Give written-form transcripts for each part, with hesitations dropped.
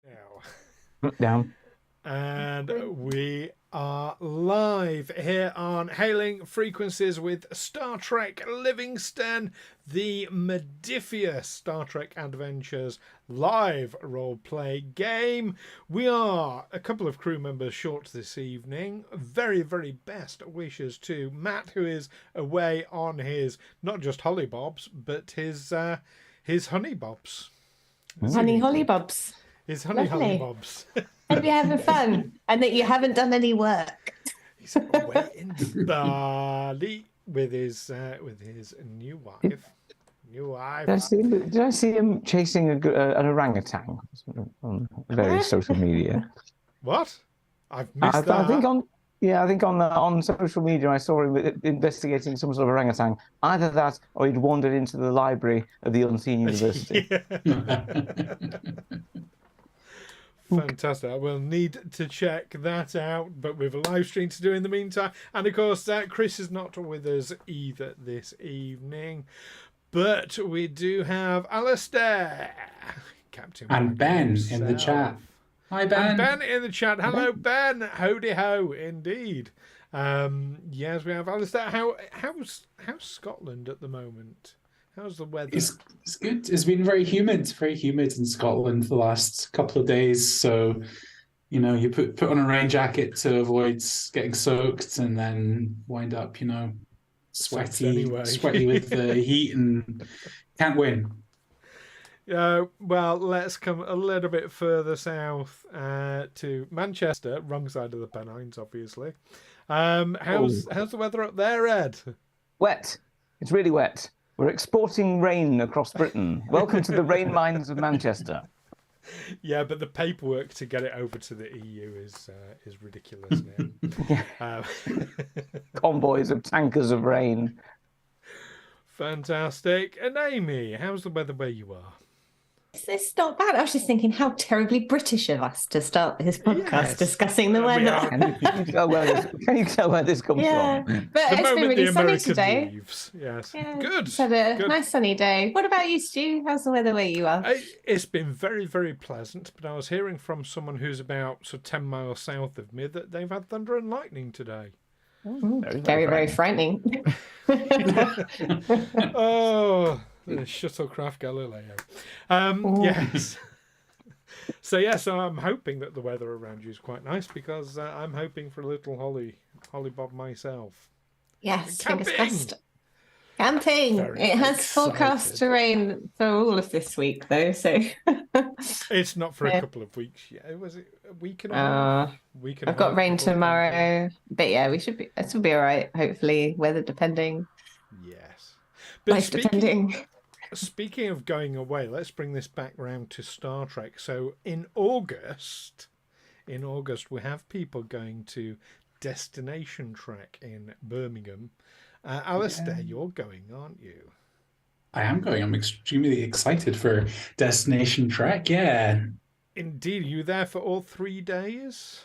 Now. Down. And we are live here on Hailing Frequencies with Star Trek Livingstone, the Modifius Star Trek Adventures live role-play game. We are a couple of crew members short this evening. Very, very best wishes to Matt, who is away on his, not just hollybobs, but his honeybobs. Honey hollybobs. His honey Lovely. hollybobs. Hope you're having fun and that you haven't done any work. He's away in Bali with his new wife. Did I see him chasing an orangutan on various social media? What? I've missed that. I think on social media I saw him investigating some sort of orangutan. Either that, or he'd wandered into the library of the Unseen University. Fantastic. I will need to check that out, but we've a live stream to do in the meantime. And of course, Chris is not with us either this evening, but we do have Alastair, Captain, and Ben in the chat. Hi, Ben. And Ben in the chat. Hello, Ben. Howdy ho, indeed. Yes, we have Alastair. How's Scotland at the moment? How's the weather? It's good. It's been very humid in Scotland the last couple of days. So, you put on a rain jacket to avoid getting soaked, and then wind up, sweaty with the heat, and can't win. Well, let's come a little bit further south to Manchester, wrong side of the Pennines, obviously. How's the weather up there, Ed? Wet. It's really wet. We're exporting rain across Britain. Welcome to the rain mines of Manchester. Yeah, but the paperwork to get it over to the EU is ridiculous now. Convoys of tankers of rain. Fantastic. And Amy, how's the weather where you are? It's not bad. I was just thinking how terribly British of us to start this podcast discussing the weather. Can you tell where this comes from? But it's been really sunny today. Leaves. Yes. Yeah, Good. It's had a nice sunny day. What about you, Stu? How's the weather where you are? It's been very, very pleasant, but I was hearing from someone who's about 10 miles south of me that they've had thunder and lightning today. Very, very frightening. Oh, the shuttlecraft Galileo. Yes. So I'm hoping that the weather around you is quite nice, because I'm hoping for a little hollybob myself. Yes, Camping! fingers crossed. Camping. It has forecast to rain for all of this week, though. So it's not for a couple of weeks yet. Was it a week and a half? I've got rain tomorrow, but yeah, this will be all right. Hopefully, weather depending. Yes, but life depending. Speaking of going away, let's bring this back round to Star Trek. So in August, we have people going to Destination Trek in Birmingham. Alastair, you're going, aren't you? I am going. I'm extremely excited for Destination Trek. Yeah. Indeed. Are you there for all 3 days?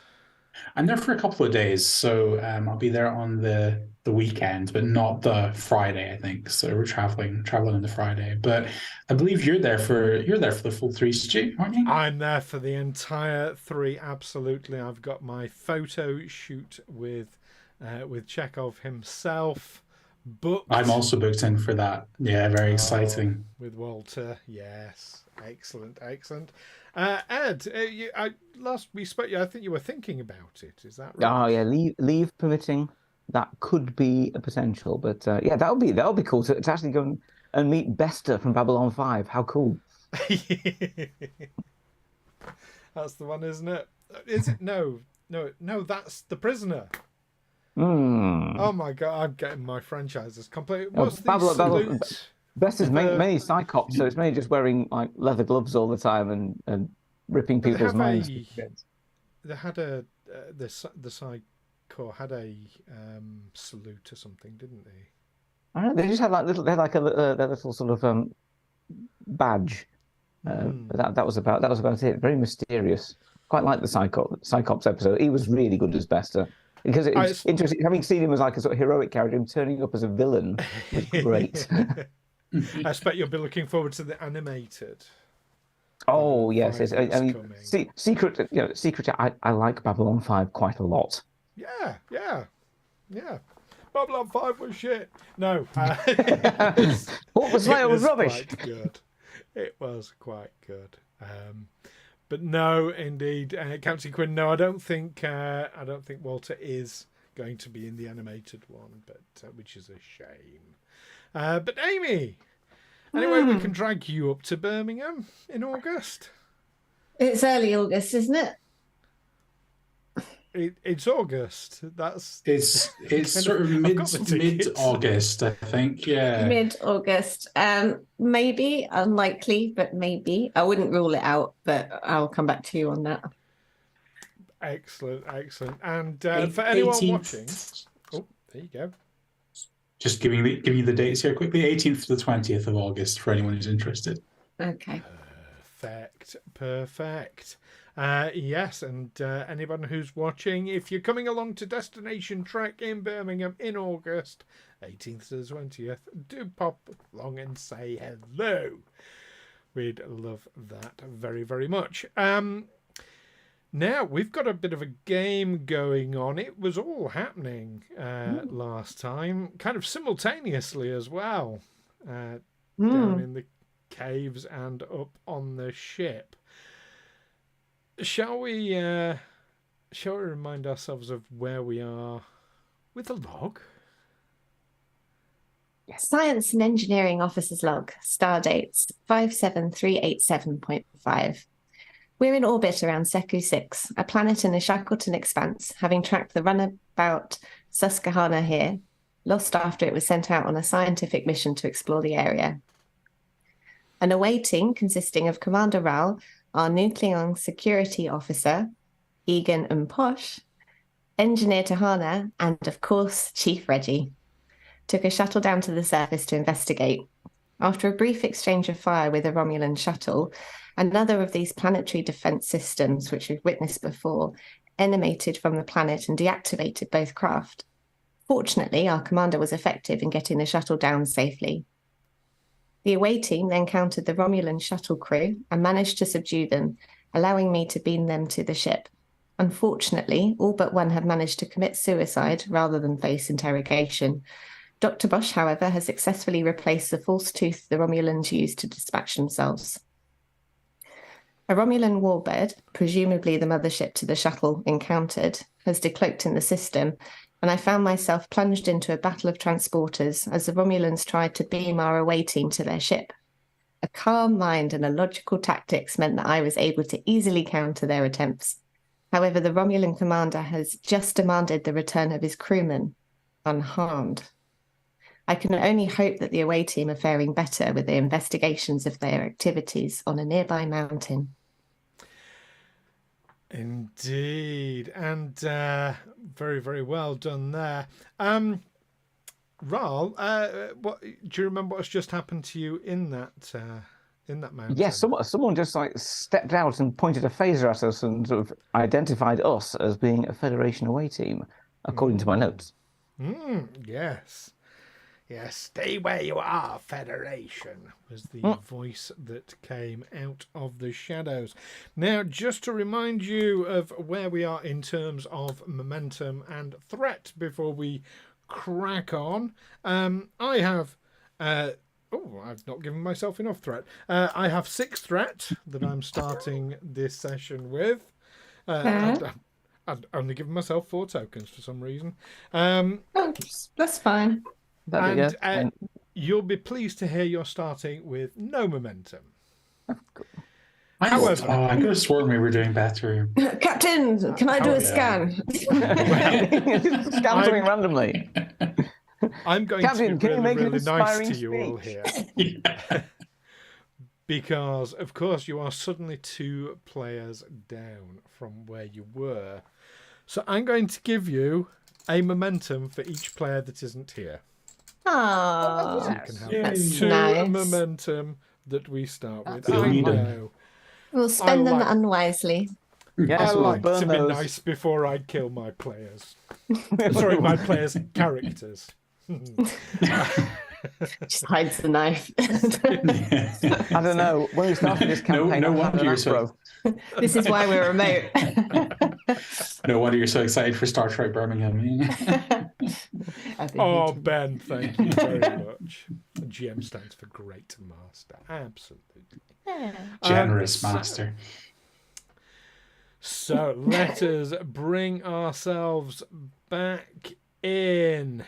I'm there for a couple of days, so I'll be there on the weekend, but not the Friday, I think. So we're traveling on the Friday. But I believe you're there for the full 3, Stu, aren't you? I'm there for the entire 3. Absolutely. I've got my photo shoot with Chekhov himself booked. I'm also booked in for that. Yeah, very exciting. With Walter, yes, excellent. Ed, last we spoke, I think you were thinking about it. Is that right? Oh yeah, leave permitting, that could be a potential. But yeah, that would be cool to actually go and meet Bester from Babylon 5. How cool! That's the one, isn't it? Is it? No, that's the prisoner. Oh my god, I'm getting my franchises complete. What's the salute? Best is mainly Cyclops, so it's mainly just wearing like leather gloves all the time and ripping people's minds. They had the Psychor had a salute or something, didn't they? I don't know. They just had like their little sort of badge. But that was about it. Very mysterious. Quite like the Cyclops episode. He was really good as Bester. Because it's interesting, having seen him as like a sort of heroic character, him turning up as a villain was great. I expect you'll be looking forward to the animated. Oh Babylon yes, 5 yes. I that's mean, coming. secret. I like Babylon 5 quite a lot. Yeah. Babylon 5 was shit. No. What was it Slayer was was rubbish. quite good. It was quite good. But no, indeed, Captain Quinn. No, I don't think Walter is going to be in the animated one, but which is a shame. But Amy, anyway, we can drag you up to Birmingham in August. It's early August, isn't it? It's August. It's sort of mid-August, I think. Yeah. Mid-August. Maybe, unlikely, but maybe. I wouldn't rule it out, but I'll come back to you on that. Excellent. And for anyone 18th. watching, oh, there you go. Just giving you the dates here quickly. 18th to the 20th of August for anyone who's interested. Okay. Perfect. Yes, and anyone who's watching, if you're coming along to Destination Trek in Birmingham in August, 18th to the 20th, do pop along and say hello. We'd love that very, very much. Now, we've got a bit of a game going on. It was all happening last time, kind of simultaneously as well, down in the caves and up on the ship. Shall we remind ourselves of where we are with the log? Yes. Science and Engineering Officer's Log, star dates 57387.5. We're in orbit around Seku 6, a planet in the Shackleton Expanse, having tracked the runabout Susquehanna here, lost after it was sent out on a scientific mission to explore the area. An away team consisting of Commander Wraal, our Nucleon Security Officer, Eelin and Bosh, Engineer Tahana, and of course, Chief Reggie, took a shuttle down to the surface to investigate. After a brief exchange of fire with a Romulan shuttle, another of these planetary defense systems, which we've witnessed before, emanated from the planet and deactivated both craft. Fortunately, our commander was effective in getting the shuttle down safely. The away team then countered the Romulan shuttle crew and managed to subdue them, allowing me to beam them to the ship. Unfortunately, all but one have managed to commit suicide rather than face interrogation. Dr. Bosh, however, has successfully replaced the false tooth the Romulans used to dispatch themselves. A Romulan warbird, presumably the mothership to the shuttle encountered, has decloaked in the system, and I found myself plunged into a battle of transporters as the Romulans tried to beam our away team to their ship. A calm mind and a logical tactics meant that I was able to easily counter their attempts. However, the Romulan commander has just demanded the return of his crewmen, unharmed. I can only hope that the away team are faring better with the investigations of their activities on a nearby mountain. Indeed, and very, very well done there. Wraal, what do you remember what's just happened to you in that mountain? Yes, someone just like stepped out and pointed a phaser at us and sort of identified us as being a Federation away team, according to my notes. Yes. Yes, stay where you are, Federation, was the voice that came out of the shadows. Now, just to remind you of where we are in terms of momentum and threat before we crack on, I have... I've not given myself enough threat. I have 6 threat that I'm starting this session with. I've only given myself 4 tokens for some reason. That's fine. And you'll be pleased to hear you're starting with no momentum. However, I could have sworn we were doing better. Captain, can I do a scan? Scan something randomly. I'm going Captain, to be really, really nice to speech? you all here. Because, of course, you are suddenly 2 players down from where you were. So I'm going to give you a momentum for each player that isn't here. Oh, so you can have that's 2 nice. momentum that we start with. That's I really know. We'll spend them unwisely. Yes, I we'll like burn to be those. nice before I kill my players. Sorry, my players' characters. Just hides the knife. I don't know. When we started this campaign, no I had wonder an you're so afro. This is why we're remote. no wonder you're so excited for Star Trek Birmingham. Oh, Ben, thank you very much. GM stands for Great Master. Absolutely. Generous master. So let us bring ourselves back in.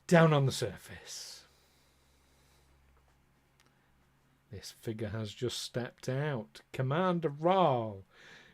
Down on the surface. This figure has just stepped out. Commander Wraal.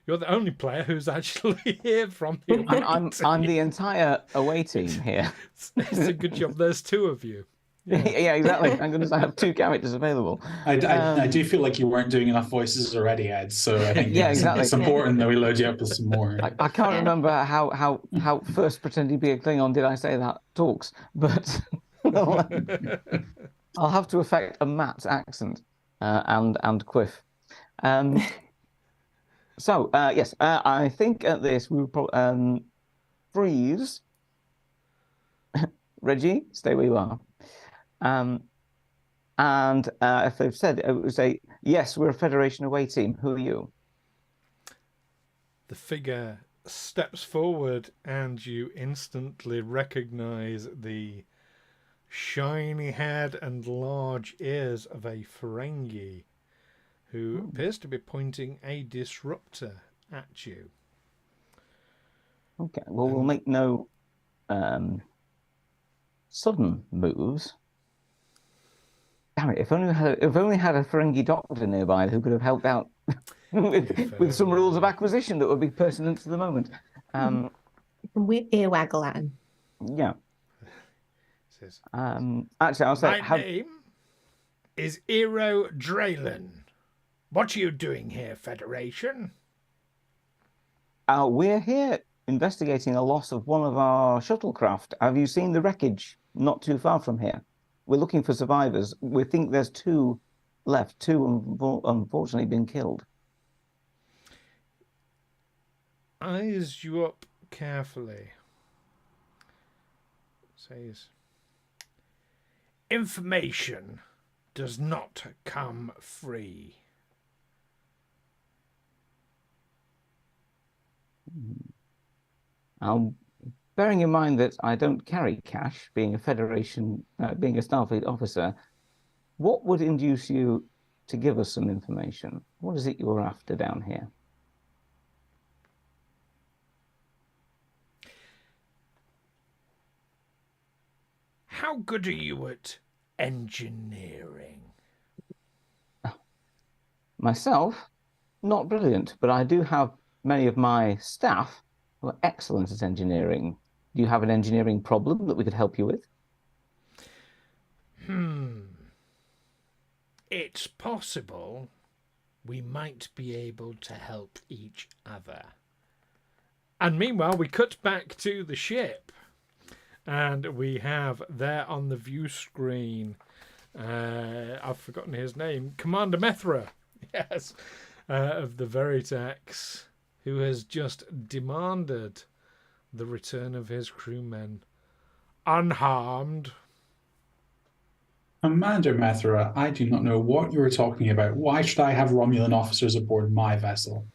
You're the only player who's actually here from the away I'm team. the entire away team here. It's a good job. There's two of you. Yeah, exactly. Thank goodness I have two characters available. I do feel like you weren't doing enough voices already, Ed. So I think exactly. it's important that we load you up with some more. I can't remember how first pretending to be a Klingon did I say that talks, but I'll have to affect a Matt's accent and quiff. So yes, I think at this we will probably freeze. Reggie, stay where you are. And if they've said it would say, yes, we're a Federation away team. Who are you? The figure steps forward and you instantly recognize the shiny head and large ears of a Ferengi who appears to be pointing a disruptor at you. Okay, well, we'll make no sudden moves. Damn it, if only we had a Ferengi doctor nearby who could have helped out with some rules of acquisition that would be pertinent to the moment. We ear waggle at him. Yeah. Actually, I'll say... My name is Draylin. What are you doing here, Federation? We're here investigating a loss of one of our shuttlecraft. Have you seen the wreckage not too far from here? We're looking for survivors. We think there's two left. Two unfortunately been killed. Eyes you up carefully. Says, information does not come free. Bearing in mind that I don't carry cash, being a Federation, being a Starfleet officer, what would induce you to give us some information? What is it you're after down here? How good are you at engineering? Myself, not brilliant, but I do have many of my staff who are excellent at engineering. Do you have an engineering problem that we could help you with? It's possible we might be able to help each other. And meanwhile, we cut back to the ship. And we have there on the view screen, I've forgotten his name, Commander Methra, yes, of the Veritax, who has just demanded the return of his crewmen unharmed. Commander Methra, I do not know what you are talking about. Why should I have Romulan officers aboard my vessel?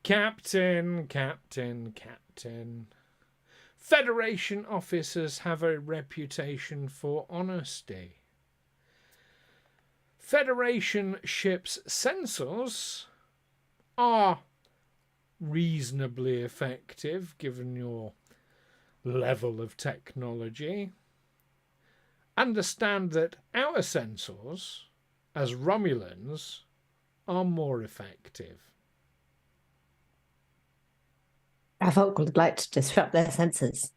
Captain. Federation officers have a reputation for honesty. Federation ships' sensors are reasonably effective given your level of technology. Understand that our sensors, as Romulans, are more effective. Davok would like to disrupt their senses.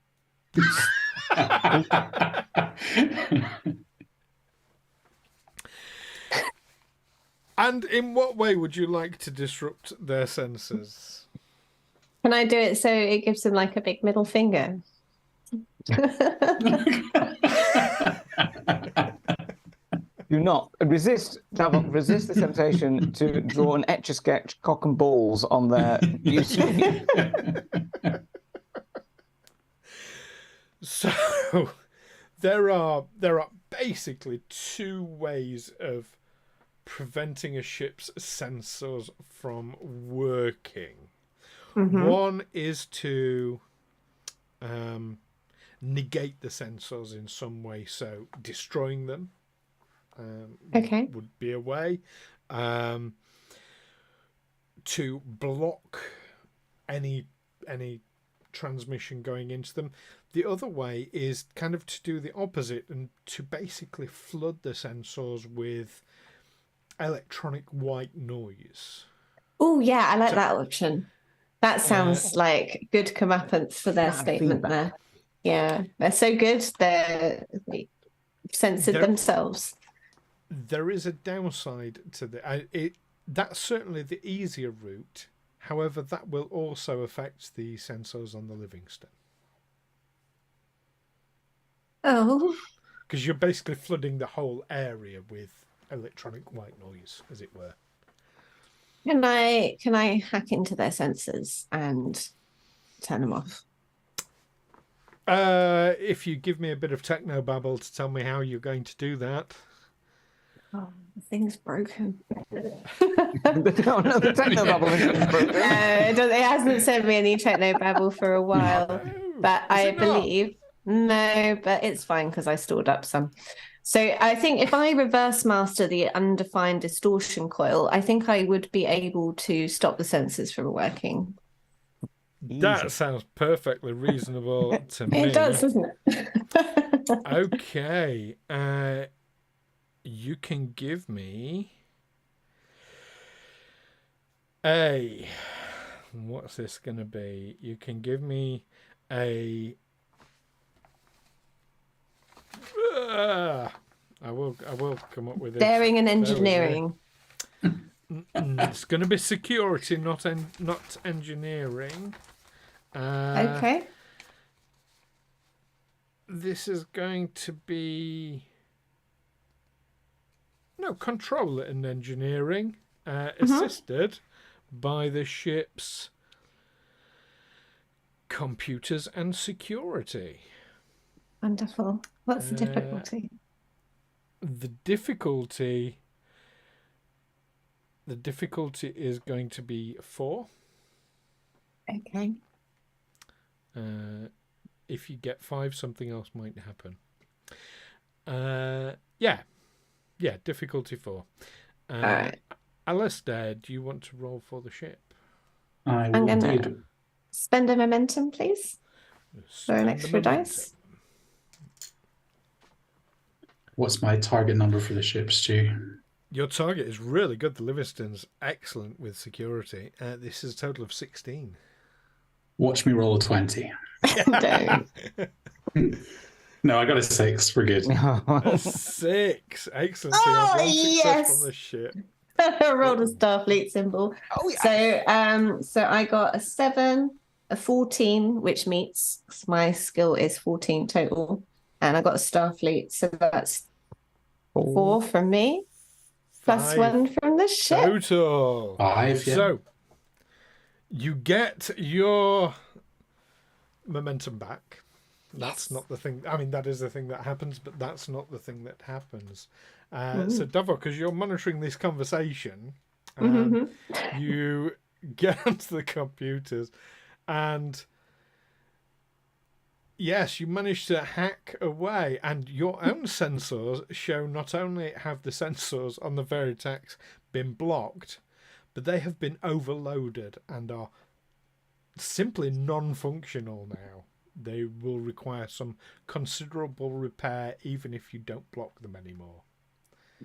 And in what way would you like to disrupt their senses? Can I do it so it gives them like a big middle finger? Do not resist, Davok, resist the temptation to draw an Etch-a-Sketch cock and balls on their view screen. So There are basically two ways of preventing a ship's sensors from working. One is to negate the sensors in some way, so destroying them would be a way. To block any transmission going into them. The other way is kind of to do the opposite and to basically flood the sensors with electronic white noise. Oh, yeah, I like that option. That sounds like good comeuppance for their statement there. Yeah, they're so good, they're censored themselves. There is a downside to that's certainly the easier route. However, that will also affect the sensors on the Livingstone. Oh. Because you're basically flooding the whole area with electronic white noise, as it were. Can I hack into their sensors and turn them off? If you give me a bit of technobabble to tell me how you're going to do that. Oh, the thing's broken. The technobabble is broken. It hasn't sent me any technobabble for a while, but I believe no, but it's fine because I stored up some. So I think if I reverse master the undefined distortion coil, I think I would be able to stop the sensors from working. That sounds perfectly reasonable to me. It does, doesn't it? Okay. You can give me what's this going to be? You can give me I will come up with it. Daring and engineering. It's going to be security, not engineering. Okay. This is going to be control and engineering, assisted by the ship's computers and security. Wonderful. What's the difficulty? The difficulty is going to be 4. Okay. If you get 5, something else might happen. Difficulty 4. All right. Alastair, do you want to roll for the ship? I'm going to spend a momentum, please, for an extra dice. What's my target number for the ship, Stu? Your target is really good. The Livingstone's excellent with security. This is a total of 16. Watch me roll a 20. Don't. No, I got a 6. We're good. A 6. Excellent. Oh, so you have 1 success from the ship. I rolled a Starfleet symbol. Oh, yeah. So I got a 7, a 14, which meets my skill is 14 total, and I got a Starfleet, so that's 4 from me, plus 1 from the ship. Total 5. Yeah. So you get your momentum back. That's not the thing. I mean, that is the thing that happens, but that's not the thing that happens. So, Davok, as you're monitoring this conversation, you get onto the computers, and yes, you manage to hack away, and your own sensors show not only have the sensors on the Veritax been blocked, but they have been overloaded and are simply non-functional now. They will require some considerable repair, even if you don't block them anymore.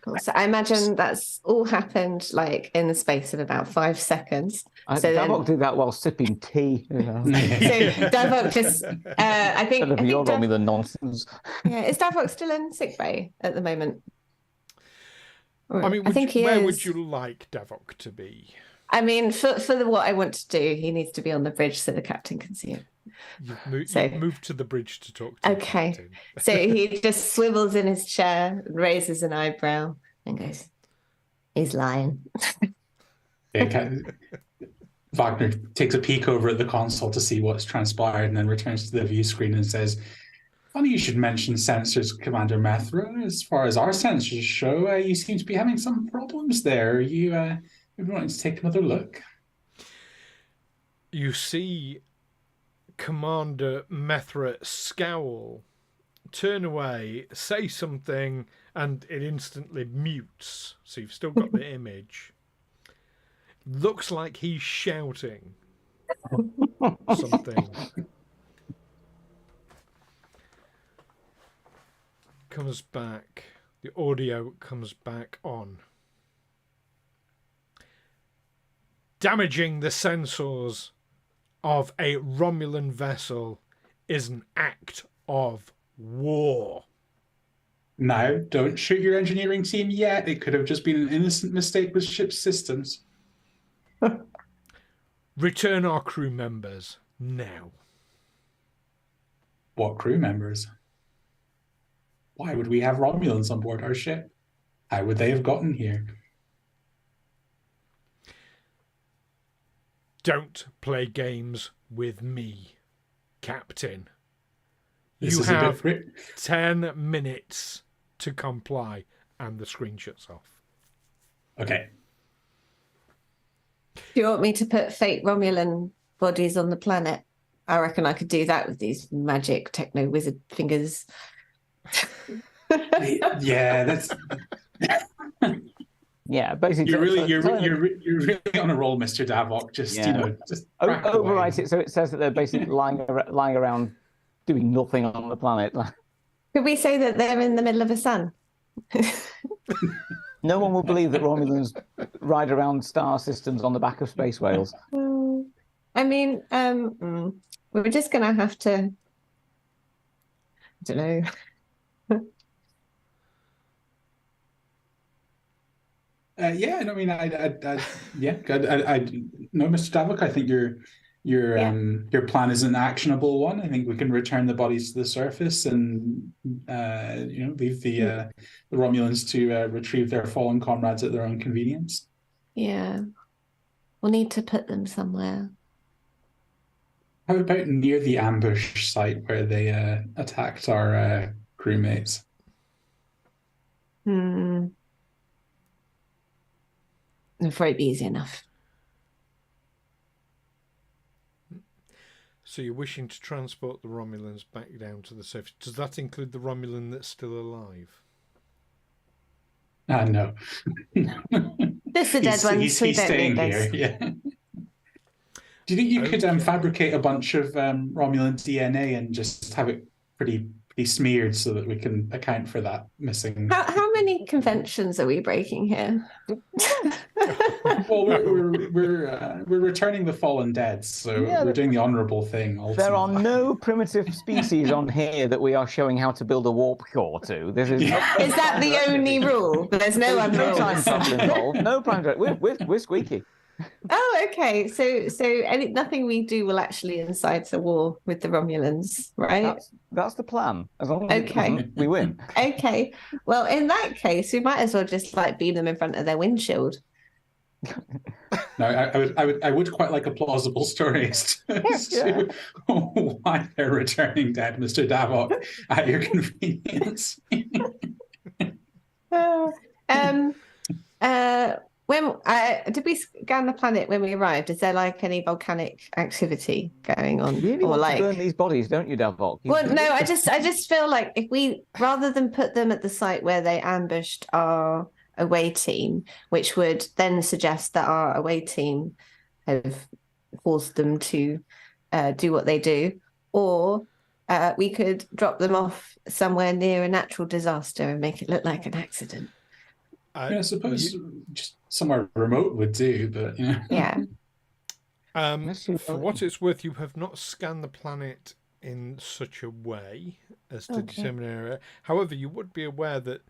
Cool. So I imagine that's all happened like in the space of about 5 seconds. Davok did that while sipping tea. So Davok just, I think you're me the nonsense. Yeah, is Davok still in sickbay at the moment? I mean, where would you like Davok to be? I mean, for what I want to do, he needs to be on the bridge so the captain can see him. You've moved to the bridge to talk to the captain. So he just swivels in his chair, raises an eyebrow, and goes, "He's lying." Wagner takes a peek over at the console to see what's transpired and then returns to the view screen and says, Funny you should mention sensors, Commander Methra. As far as our sensors show, you seem to be having some problems there. Are you maybe wanting to take another look? You see Commander Methra scowl, turn away, say something, and it instantly mutes. So you've still got the image. Looks like he's shouting something. Comes back. The audio comes back on. Damaging the sensors of a Romulan vessel is an act of war. Now, don't shoot your engineering team yet. It could have just been an innocent mistake with ship systems. Return our crew members now. What crew members? Why would we have Romulans on board our ship? How would they have gotten here? Don't play games with me, Captain. This You is a have bit 10 minutes to comply, and the screen shuts off. Okay. Do you want me to put fake Romulan bodies on the planet? I reckon I could do that with these magic techno wizard fingers. Yeah, that's. Yeah, basically. You're really on a roll, Mr. Davok. Just just overwrite it so it says that they're basically lying around doing nothing on the planet. Could we say that they're in the middle of a sun? No one will believe that Romulans ride around star systems on the back of space whales. I mean, we're just going to have to, I don't know. Yeah, I mean, I no, Mr. Davok, I think your plan is an actionable one. I think we can return the bodies to the surface and leave the Romulans to retrieve their fallen comrades at their own convenience. Yeah, we'll need to put them somewhere. How about near the ambush site where they attacked our crewmates? I'm afraid it'd be easy enough. So you're wishing to transport the Romulans back down to the surface. Does that include the Romulan that's still alive? No. Just the dead ones. He's We don't staying need here. those. Yeah. Do you think you could fabricate a bunch of Romulan DNA and just have it pretty smeared so that we can account for that missing? How many conventions are we breaking here? Well, we're returning the fallen dead, so we're doing the honourable thing. Ultimately. There are no primitive species on here that we are showing how to build a warp core to. This is Is that the only rule? There's no other no rules. time travel involved. No time travel. We're squeaky. Oh, okay. So nothing we do will actually incite a war with the Romulans, right? That's the plan. As long as we win. Okay. Well, in that case, we might as well just beam them in front of their windshield. No, I would quite like a plausible story as to why they're returning dead, Mr. Davok, at your convenience. When did we scan the planet when we arrived? Is there any volcanic activity going on? You really want to burn these bodies, don't you, Davok? Well, no, I just feel like if we, rather than put them at the site where they ambushed our away team, which would then suggest that our away team have forced them to do what they do, or we could drop them off somewhere near a natural disaster and make it look like an accident. I suppose just somewhere remote would do, but Yeah. For what it's worth, you have not scanned the planet in such a way as to determine area. However, you would be aware that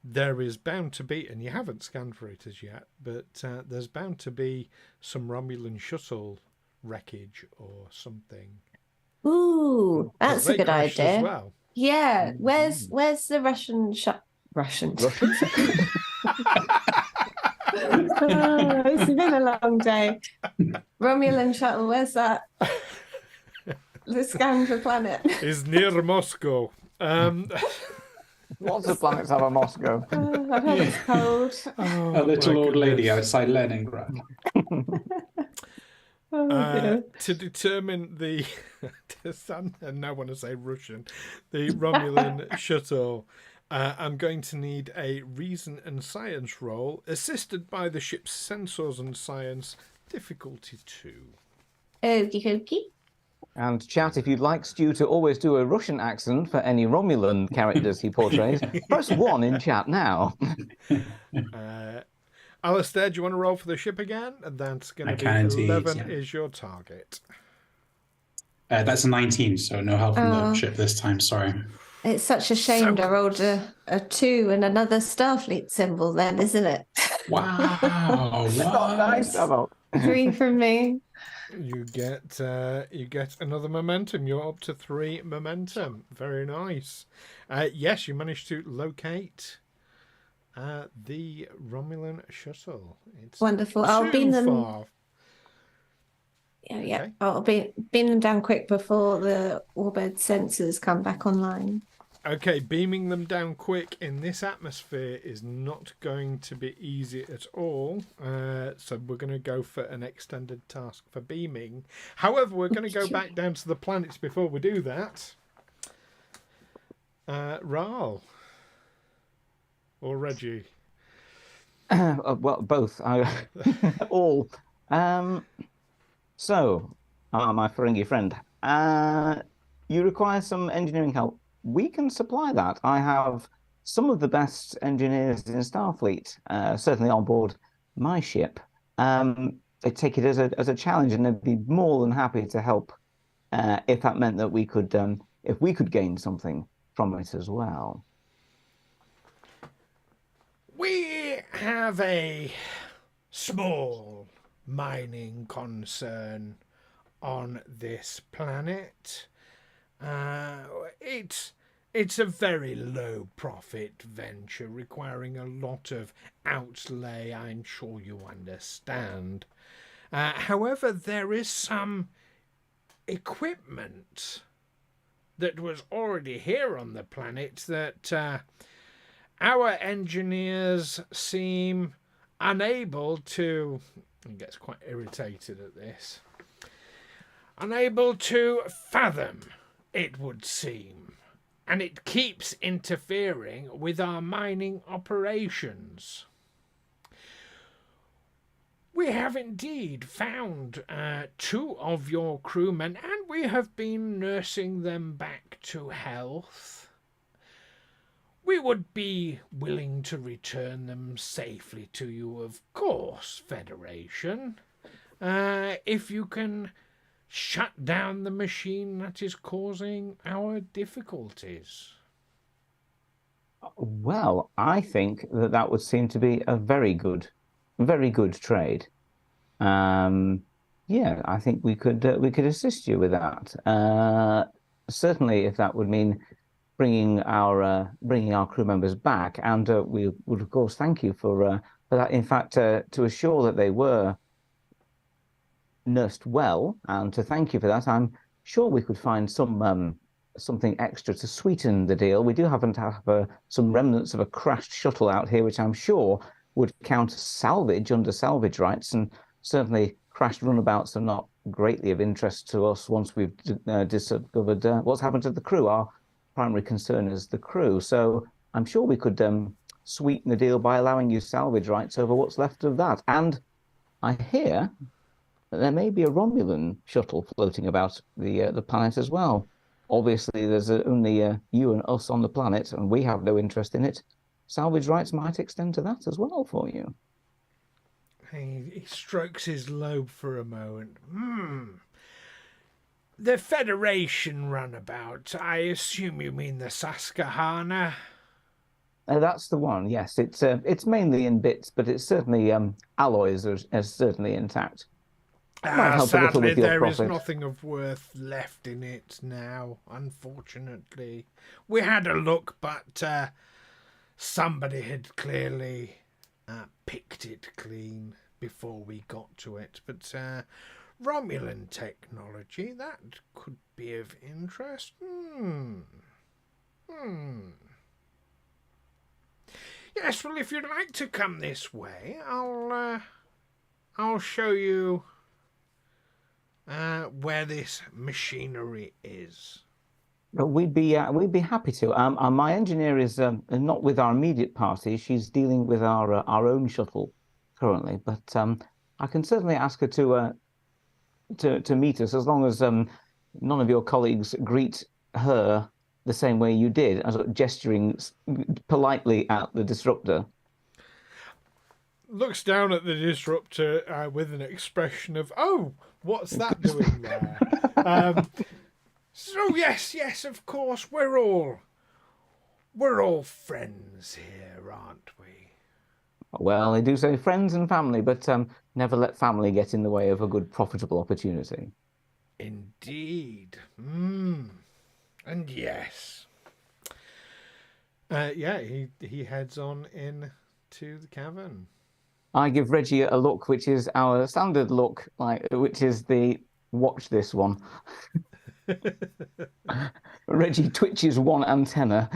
there is bound to be, and you haven't scanned for it as yet, but there's bound to be some Romulan shuttle wreckage or something. Ooh, that's a good idea. As well. Yeah, where's the Russian Russian? It's been a long day. Romulan shuttle, where's that? The scan for planet. Is near Moscow. Lots of planets have a Moscow. I heard it's cold. A little my old lady goodness. outside Leningrad. Oh, dear. To determine the, and now I want to say Russian, the Romulan shuttle, I'm going to need a reason and science roll, assisted by the ship's sensors and science, difficulty 2. Okie dokie. And chat, if you'd like Stu to always do a Russian accent for any Romulan characters he portrays, press 1 in chat now. Alastair, do you want to roll for the ship again? And that's going I to be can indeed, 11 yeah. is your target. That's a 19, so no help from the Oh. ship this time. Sorry. It's such a shame So I rolled a 2 and another Starfleet symbol then, isn't it? Wow. Not nice, What? Davok. 3 from me. You get another momentum. You're up to 3 momentum. Very nice. Yes, you managed to locate the Romulan shuttle. It's Wonderful. too I'll beam them. far. Yeah. Okay. I'll beam them down quick before the orbit sensors come back online. Okay, beaming them down quick in this atmosphere is not going to be easy at all. So we're going to go for an extended task for beaming. However, we're going to go back down to the planets before we do that. Wraal or Reggie? Well, both. All. So, my Ferengi friend, you require some engineering help. We can supply that. I have some of the best engineers in Starfleet, certainly on board my ship. They take it as a challenge, and they'd be more than happy to help if that meant that we could gain something from it as well. We have a small mining concern on this planet. It's a very low profit venture requiring a lot of outlay, I'm sure you understand. However, there is some equipment that was already here on the planet that our engineers seem unable to, he gets quite irritated at this, unable to fathom, it would seem, and it keeps interfering with our mining operations. We have indeed found 2 of your crewmen, and we have been nursing them back to health. We would be willing to return them safely to you, of course, Federation, if you can shut down the machine that is causing our difficulties. Well, I think that would seem to be a very good trade. Yeah, I think we could assist you with that. Certainly, if that would mean bringing our crew members back, and we would of course thank you for that. In fact, to assure that they were nursed well, and to thank you for that, I'm sure we could find something extra to sweeten the deal. We do happen to have some remnants of a crashed shuttle out here, which I'm sure would count as salvage under salvage rights, and certainly crashed runabouts are not greatly of interest to us once we've discovered what's happened to the crew. Our primary concern is the crew, so I'm sure we could sweeten the deal by allowing you salvage rights over what's left of that. And I hear that there may be a Romulan shuttle floating about the planet as well. Obviously, there's only you and us on the planet, and we have no interest in it. Salvage rights might extend to that as well for you. He strokes his lobe for a moment. The Federation runabout. I assume you mean the Susquehanna? That's the one. Yes, it's mainly in bits, but it's certainly alloys are certainly intact. Might help a little Sadly, with your there is profit. nothing of worth left in it now, unfortunately. We had a look, but somebody had clearly picked it clean before we got to it. But Romulan technology, that could be of interest. Yes, well, if you'd like to come this way, I'll show you where this machinery is. But we'd be happy to. My engineer is not with our immediate party. She's dealing with our own shuttle currently. But I can certainly ask her to meet us as long as none of your colleagues greet her the same way you did, as gesturing politely at the disruptor. Looks down at the disruptor with an expression of, "Oh, what's that doing there?" So yes, of course, we're all friends here, aren't we? Well, they do say friends and family, but never let family get in the way of a good, profitable opportunity. Indeed. And yes. He heads on in to the cavern. I give Reggie a look, which is our standard look, which is the watch this one. Reggie twitches one antenna.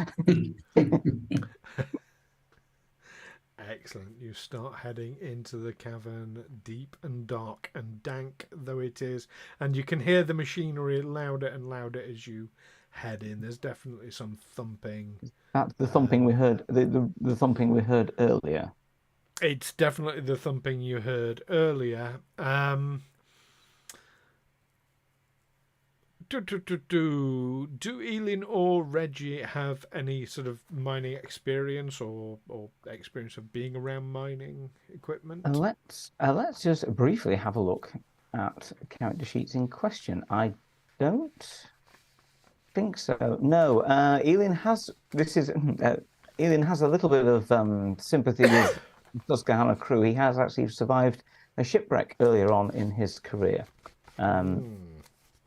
Excellent. You start heading into the cavern, deep and dark and dank though it is, and you can hear the machinery louder and louder as you head in. There's definitely some thumping. That's the thumping we heard. The thumping we heard earlier. It's definitely the thumping you heard earlier. Do Eelin or Reggie have any sort of mining experience or experience of being around mining equipment? Let's just briefly have a look at character sheets in question. I don't think so. No, Eelin has. Eelin has a little bit of sympathy with Susquehanna crew. He has actually survived a shipwreck earlier on in his career.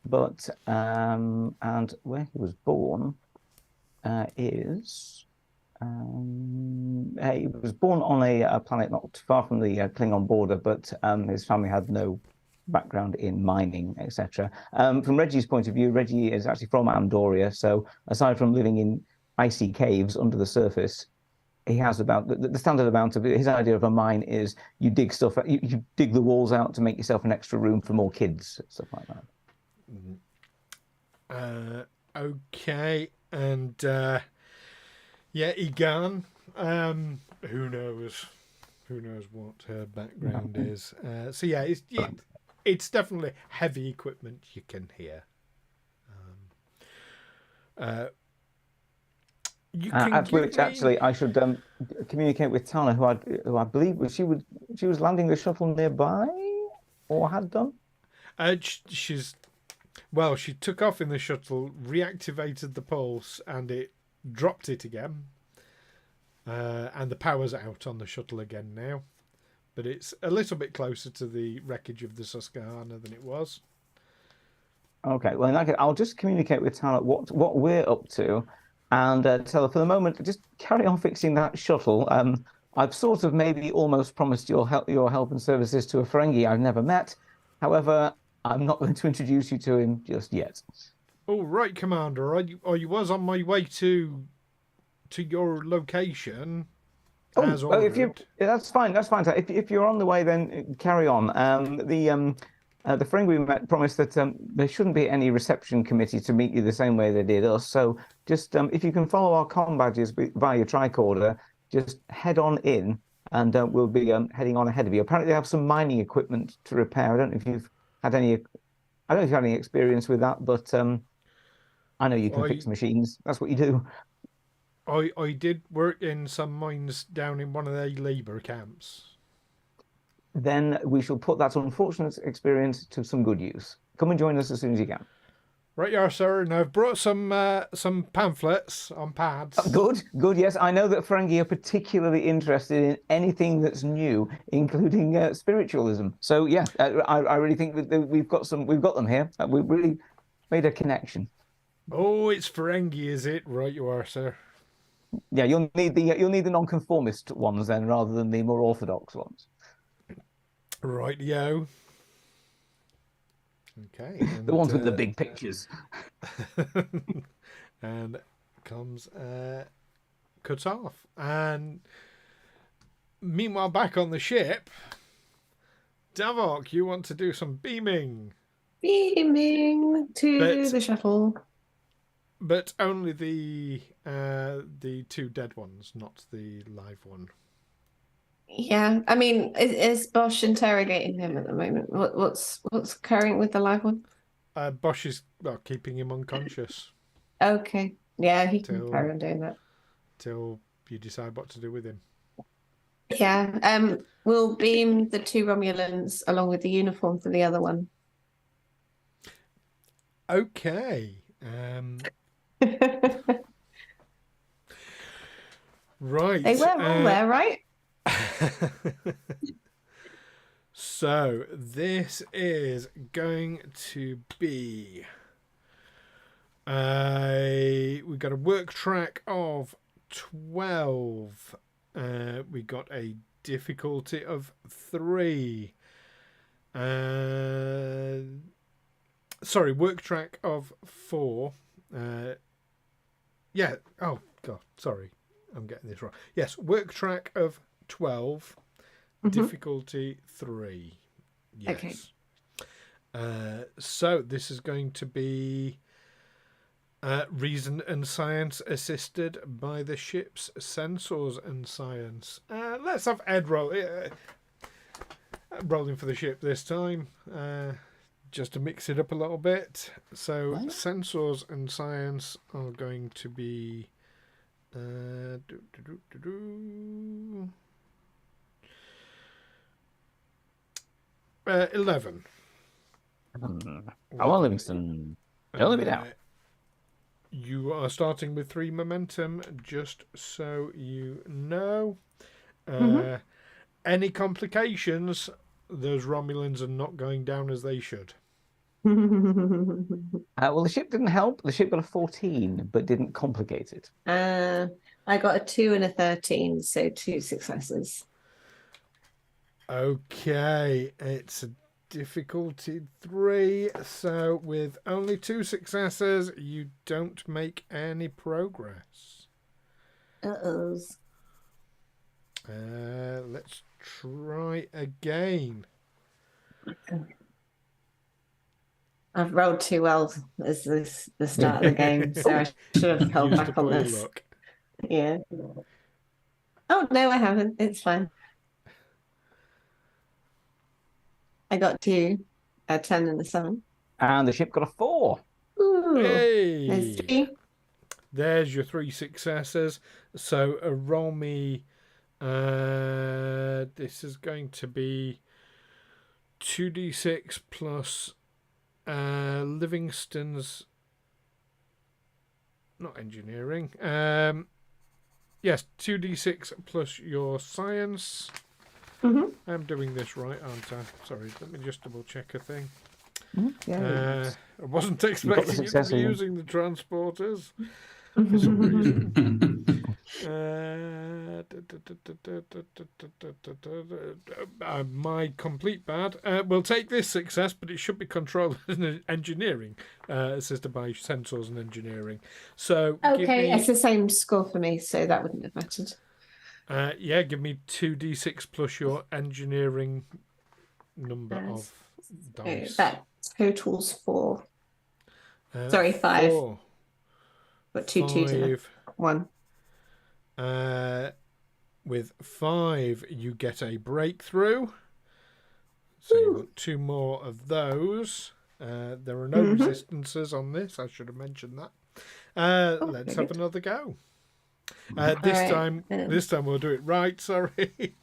But and where he was born is he was born on a planet not too far from the Klingon border, but his family had no background in mining, etc. From Reggie's point of view, Reggie is actually from Andoria, so aside from living in icy caves under the surface, he has about the standard amount of his idea of a mine is you dig stuff, you dig the walls out to make yourself an extra room for more kids, stuff like that. Okay, and Egan, who knows what her background is. So yeah, it's definitely heavy equipment you can hear. At which actually I should communicate with Tana, who I believe she was landing the shuttle nearby, or had done. She took off in the shuttle, reactivated the pulse, and it dropped it again. And the power's out on the shuttle again now. But it's a little bit closer to the wreckage of the Susquehanna than it was. Okay, well, in that case, I'll just communicate with Tana what we're up to, and tell her for the moment, just carry on fixing that shuttle. I've sort of maybe almost promised your help and services to a Ferengi I've never met. However, I'm not going to introduce you to him just yet. Oh, right, Commander. I was on my way to your location. As ordered. That's fine. That's fine. If you're on the way, then carry on. The Ferengi we met promised that there shouldn't be any reception committee to meet you the same way they did us. So just if you can follow our comm badges via your tricorder, just head on in, and we'll be heading on ahead of you. Apparently, they have some mining equipment to repair. I don't know if you've had any experience with that, but I know you can fix machines. That's what you do. I did work in some mines down in one of their labour camps. Then we shall put that unfortunate experience to some good use. Come and join us as soon as you can. Right, yeah, sir. And I've brought some pamphlets on pads. Good. Yes, I know that Ferengi are particularly interested in anything that's new, including spiritualism. So yeah, I really think that we've got them here. We've really made a connection. Oh, it's Ferengi, is it? Right, you are, sir. Yeah, you'll need the non-conformist ones then, rather than the more orthodox ones. Right, yo. Okay. The ones with the big pictures. And comms cut off. And meanwhile, back on the ship, Davok, you want to do some beaming. Beaming to the shuttle. But only the two dead ones, not the live one. Yeah, I mean, is Bosh interrogating him at the moment? What's occurring with the live one? Bosh is keeping him unconscious. Okay, yeah, he can carry on doing that till you decide what to do with him. Yeah, we'll beam the two Romulans along with the uniform for the other one. Okay. Right. They were all there, right? So this is going to be we got a work track of 12. We got a difficulty of 3. Sorry, work track of 4. Yeah. Oh God. Sorry, I'm getting this wrong. Yes, work track of 12. Difficulty 3. Yes. Okay. So this is going to be reason and science assisted by the ship's sensors and science. Let's have Ed rolling for the ship this time, just to mix it up a little bit. So sensors and science are going to be 11. Come on, Livingstone. Don't let me down. You are starting with 3 momentum, just so you know. Any complications, those Romulans are not going down as they should. Well, the ship didn't help. The ship got a 14, but didn't complicate it. I got a 2 and a 13, so 2 successes. Okay, it's a difficulty 3, so with only 2 successes, you don't make any progress. Uh-ohs. Let's try again. I've rolled too well as this the start of the game, so I should have held back on this. Luck. Yeah. Oh no, I haven't. It's fine. I got 2, a 10 and a 7. And the ship got a 4. Ooh. Hey. There's 3. There's your 3 successes. So roll me. This is going to be 2d6 plus Livingstone's, not engineering. Yes, 2d6 plus your science. I'm doing this right, aren't I? Sorry, let me just double check a thing. I wasn't expecting you to be using the transporters for some reason. My complete bad. We'll take this success, but it should be controlled as engineering, assisted by sensors and engineering. So okay, it's the same score for me, so that wouldn't have mattered. Yeah, give me 2d6 plus your engineering number of dice. That totals 4. Sorry, 5. 4. But 2 2s and 1. With 5, you get a breakthrough. So you want 2 more of those. There are no resistances on this. I should have mentioned that. Let's have another go. This time we'll do it right. Sorry.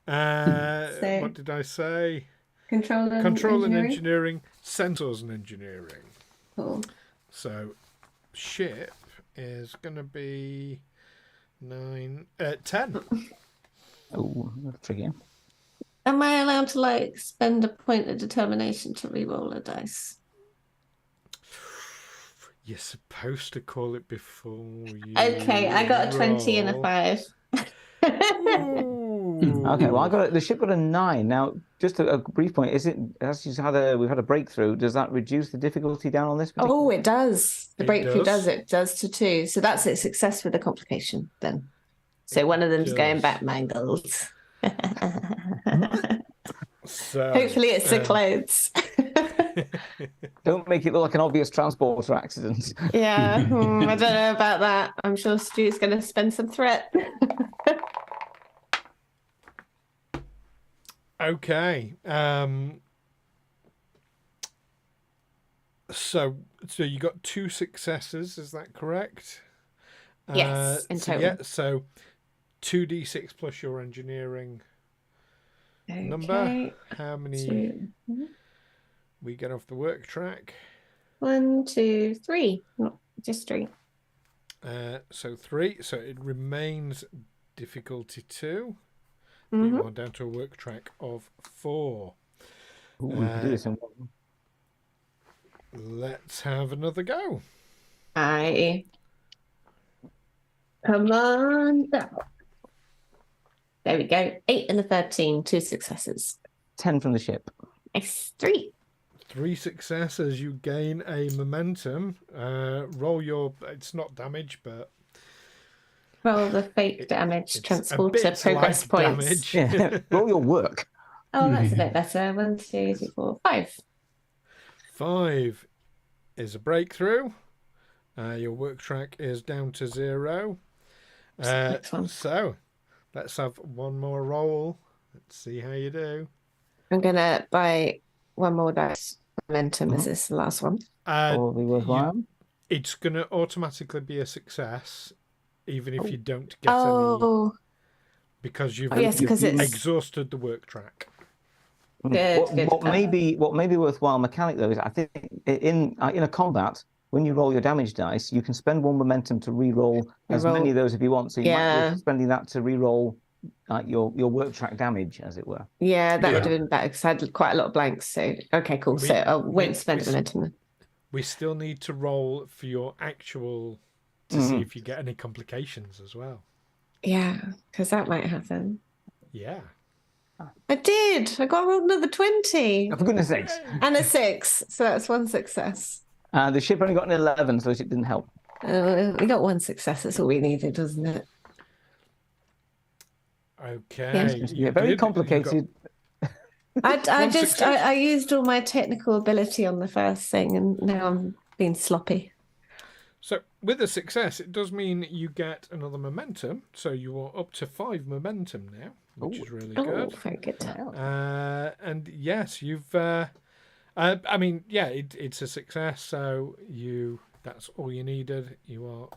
What did I say? Control and engineering, sensors and engineering. Cool. So ship is going to be 10. Oh, that's tricky. Am I allowed to spend a point of determination to re-roll a dice? You're supposed to call it before you. Okay, I got a 20 and a 5. Ooh, Okay, well, the ship got a 9. Now, just a brief point: is it? We've had a breakthrough. Does that reduce the difficulty down on this? Oh, it does. The It breakthrough does. It does to 2. So that's a success with a complication then. So one of them's going does. back mangled. So Hopefully it's the clothes. Don't make it look like an obvious transporter accident. Yeah, I don't know about that. I'm sure Stu's going to spend some threat. Okay. So you got 2 successes, is that correct? Yes, in total. Yeah, so 2d6 plus your engineering number. How many 2. we get off the work track? 1, 2, 3. Not just 3. So 3. So it remains difficulty 2. Mm-hmm. You are down to a work track of 4. Ooh, we can do this in one. Let's have another go. Come on down. There we go. 8 and a 13, 2 successes. 10 from the ship. Nice. 3. 3 successes. You gain a momentum. Roll your. It's not damage, but Roll the fake damage, it's transporter a bit progress like points. damage. Yeah. Roll your work. Oh, that's a bit better. 1, 2, 3, 4, 5. 5 is a breakthrough. Your work track is down to 0. Next one. So let's have one more roll. Let's see how you do. I'm going to buy one more dice momentum. Is this the last one? Probably worthwhile. It's going to automatically be a success, even if you don't get any, because you've because it's exhausted the work track. good. What may be worthwhile mechanic though is I think in a combat when you roll your damage dice, you can spend 1 momentum to re-roll as many of those if you want. So you might be spending that to re-roll your work track damage, as it were. Yeah, that would have been better because I had quite a lot of blanks. So okay, cool. So I won't spend momentum. We still need to roll for your actual to see if you get any complications as well. Yeah, because that might happen. Yeah. I did. I got rolled another 20. Oh, for goodness sakes. And a 6. So that's 1 success. The ship only got an 11, so it didn't help. We got 1 success. That's all we needed, wasn't it? Okay. Yeah, very complicated. I used all my technical ability on the first thing, and now I'm being sloppy. So with a success, it does mean you get another momentum. So you are up to 5 momentum now, which is really good. Very good. And yes, you've. I mean, yeah, it's a success. So that's all you needed. You are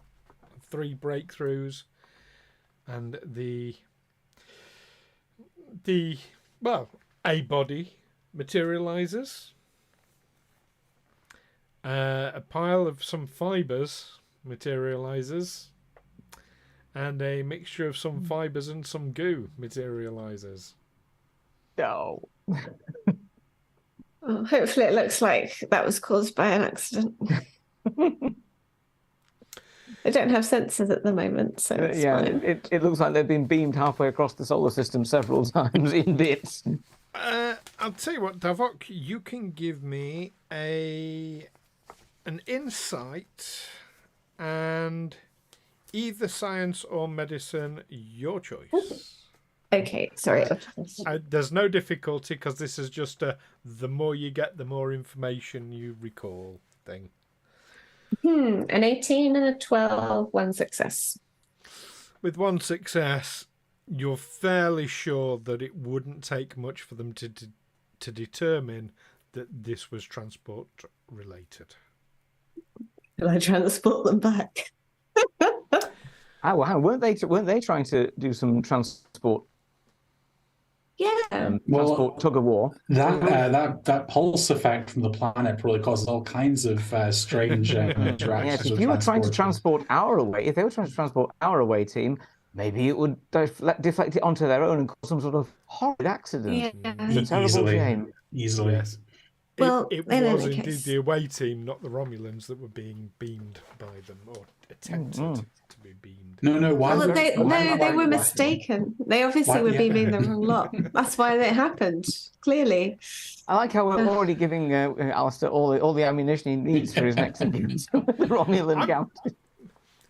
3 breakthroughs, and a body materializes. A pile of some fibers materializes, and a mixture of some fibers and some goo materializes. No. Oh, hopefully it looks like that was caused by an accident. They don't have sensors at the moment, so it's fine. It looks like they've been beamed halfway across the solar system several times in bits. I'll tell you what, Davok, you can give me an insight and either science or medicine, your choice. Okay, sorry. There's no difficulty because this is just the more you get, the more information you recall thing. An 18 and a 12, 1 success. With 1 success, you're fairly sure that it wouldn't take much for them to determine that this was transport related. Will I transport them back? Oh, wow. Weren't they trying to do some transport? Yeah. Transport tug of war. That pulse effect from the planet probably causes all kinds of strange interactions. Yes, if you were trying to transport our away, if they were trying to transport our away team, maybe it would deflect it onto their own and cause some sort of horrid accident. Yeah. It's a terrible shame. Easily. Yes. Well, it in was any indeed case. the away team, not the Romulans, that were being beamed by them, or attempted to be beamed. No. Why? Well, why- they were why- mistaken. They obviously were yeah. beaming the wrong lot. That's why it happened. Clearly. I like how we're already giving Alastair all the ammunition he needs for his next encounter with the Romulan captain.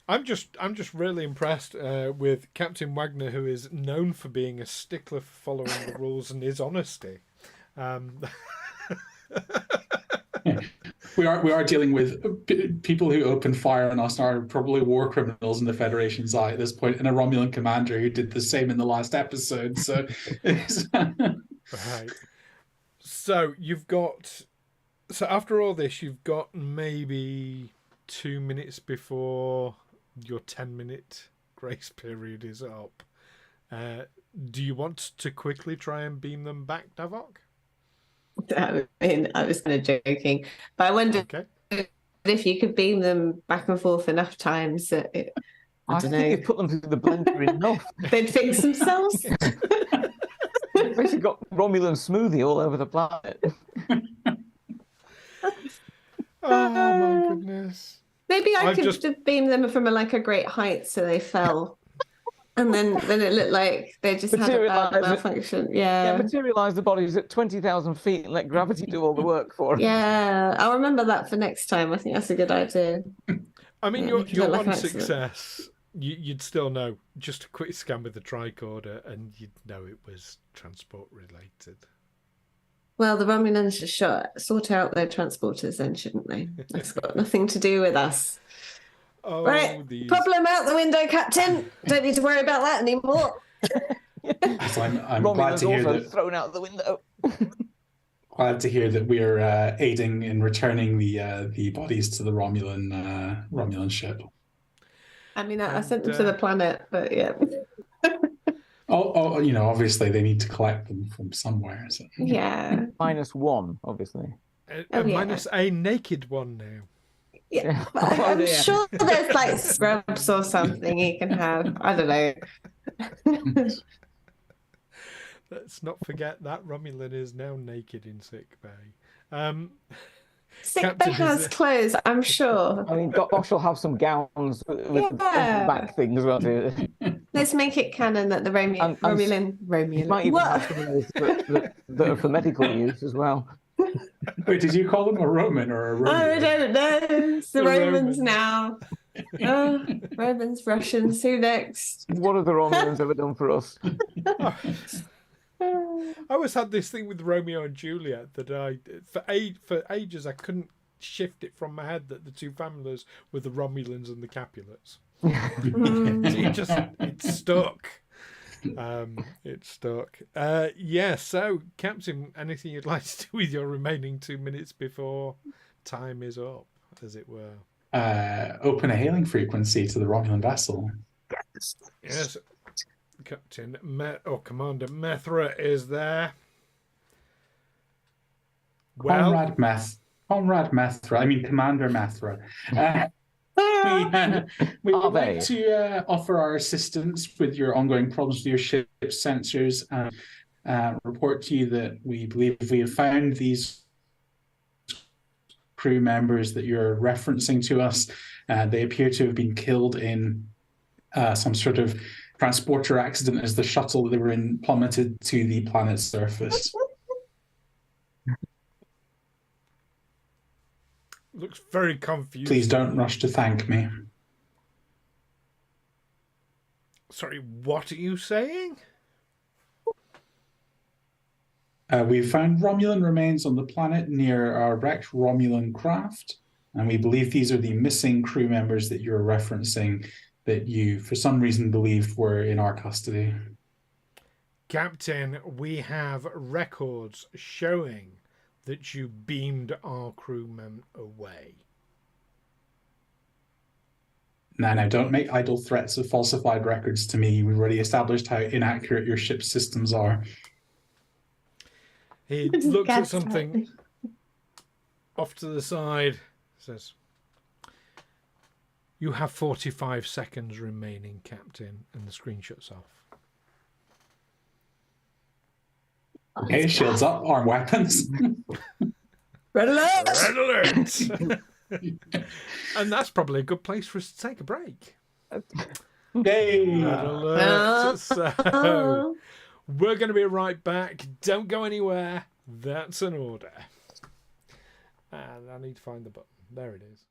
I'm just really impressed with Captain Wagner, who is known for being a stickler for following the rules and his honesty. We are dealing with people who open fire on us are probably war criminals in the Federation's eye at this point, and a Romulan commander who did the same in the last episode. So, Right. So after all this, you've got maybe 2 minutes before your 10-minute grace period is up. Do you want to quickly try and beam them back, Davok? I mean, I was kind of joking, but I wondered if you could beam them back and forth enough times that I don't know. You put them through the blender enough. They'd fix themselves. Basically got Romulan smoothie all over the planet. Oh my goodness. Maybe I could just beam them from a great height so they fell. And then it looked like they just had a bad malfunction. Yeah, materialize the bodies at 20,000 feet and let gravity do all the work for them. Yeah, I'll remember that for next time. I think that's a good idea. I mean, your one success, you'd still know. Just a quick scan with the tricorder, and you'd know it was transport related. Well, the Romulans should sort out their transporters then, shouldn't they? That's got nothing to do with us. Oh, right, problem out the window, Captain. Don't need to worry about that anymore. So I'm glad to hear that. Thrown out the window. Glad to hear that we are aiding in returning the bodies to the Romulan ship. I mean, I sent them to the planet, but yeah. Obviously they need to collect them from somewhere. So. Yeah. -1, obviously. Minus a naked one now. Yeah, I'm sure there's scrubs or something you can have. I don't know. Let's not forget that Romulan is now naked in sick bay. Sick bay has clothes, I'm sure. I mean, Bosh will have some gowns with back things as well. Let's make it canon that the Romulan. He might even have some of those that are for medical use as well. Wait, did you call him a Roman or a Roman? I don't know. It's the Romans now. Oh, Romans, Russians, who next? What have the Romans ever done for us? I always had this thing with Romeo and Juliet that for ages I couldn't shift it from my head that the two families were the Romulans and the Capulets. It stuck. It stuck. So Captain, anything you'd like to do with your remaining 2 minutes before time is up, as it were? Open a hailing frequency to the Romulan vessel. Yes. Captain Commander Methra is there. Well, Comrade Methra. I mean Commander Methra. We would like to offer our assistance with your ongoing problems with your ship's sensors and report to you that we believe we have found these crew members that you're referencing to us. They appear to have been killed in some sort of transporter accident as the shuttle that they were in plummeted to the planet's surface. Looks very confused. Please don't rush to thank me. Sorry, what are you saying? We found Romulan remains on the planet near our wrecked Romulan craft, and we believe these are the missing crew members that you're referencing that you, for some reason, believed were in our custody. Captain, we have records showing that you beamed our crewmen away. Now, don't make idle threats of falsified records to me. We've already established how inaccurate your ship's systems are. He looks at something off to the side, says, "You have 45 seconds remaining, Captain," and the screen shuts off. Okay, shields up, arm weapons. Red alert! Red alert! And that's probably a good place for us to take a break. Yay! Red alert. So we're going to be right back. Don't go anywhere. That's an order. And I need to find the button. There it is.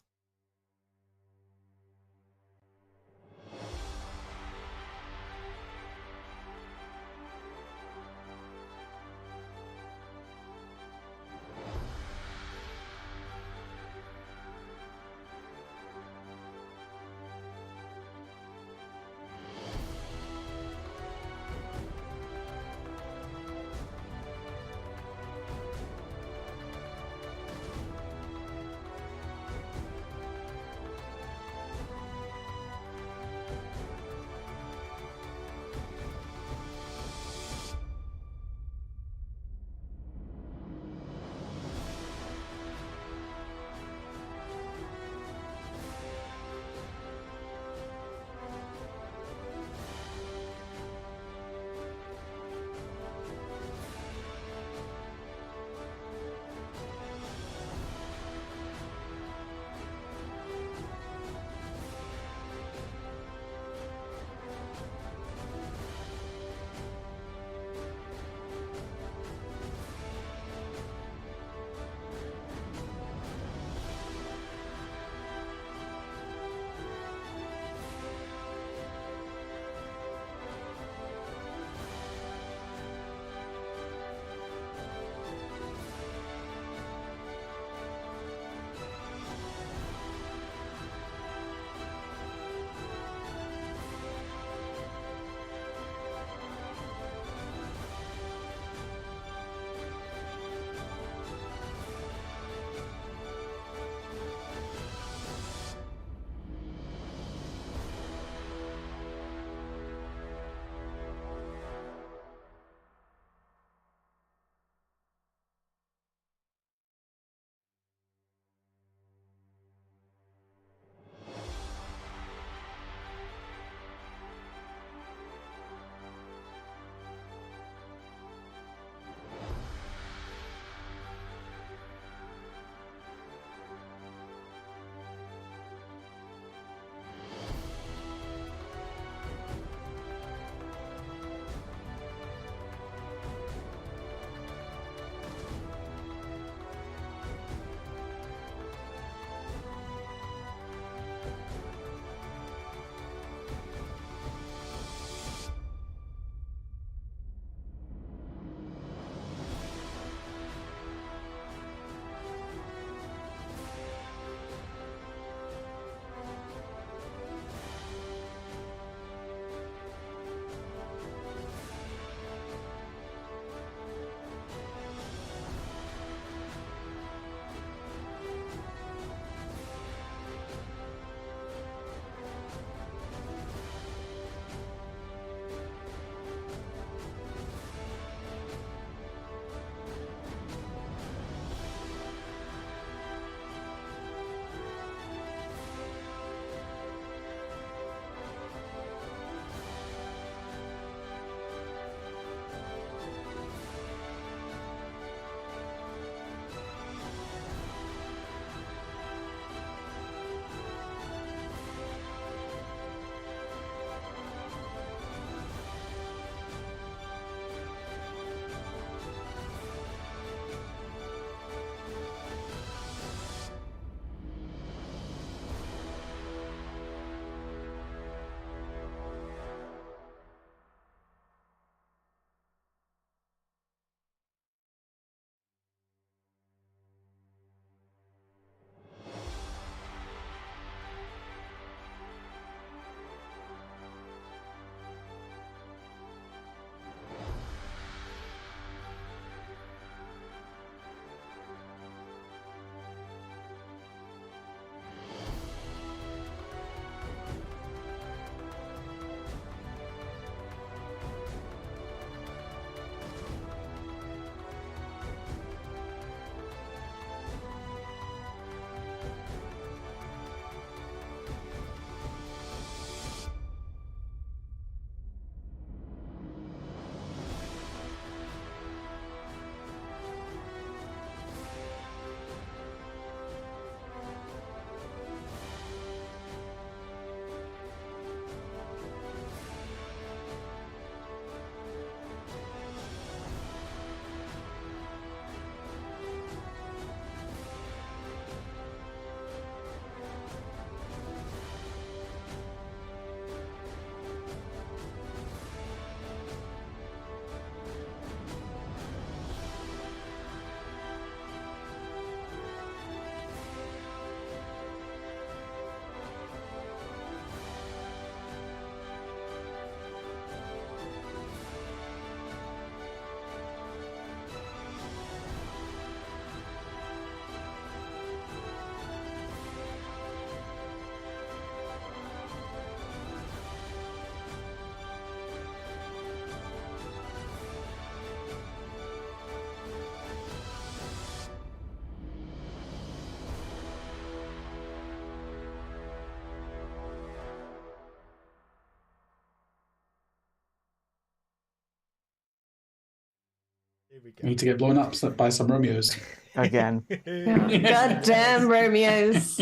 Here we We go. need to get blown up by some Romeos. Again. Goddamn Romeos.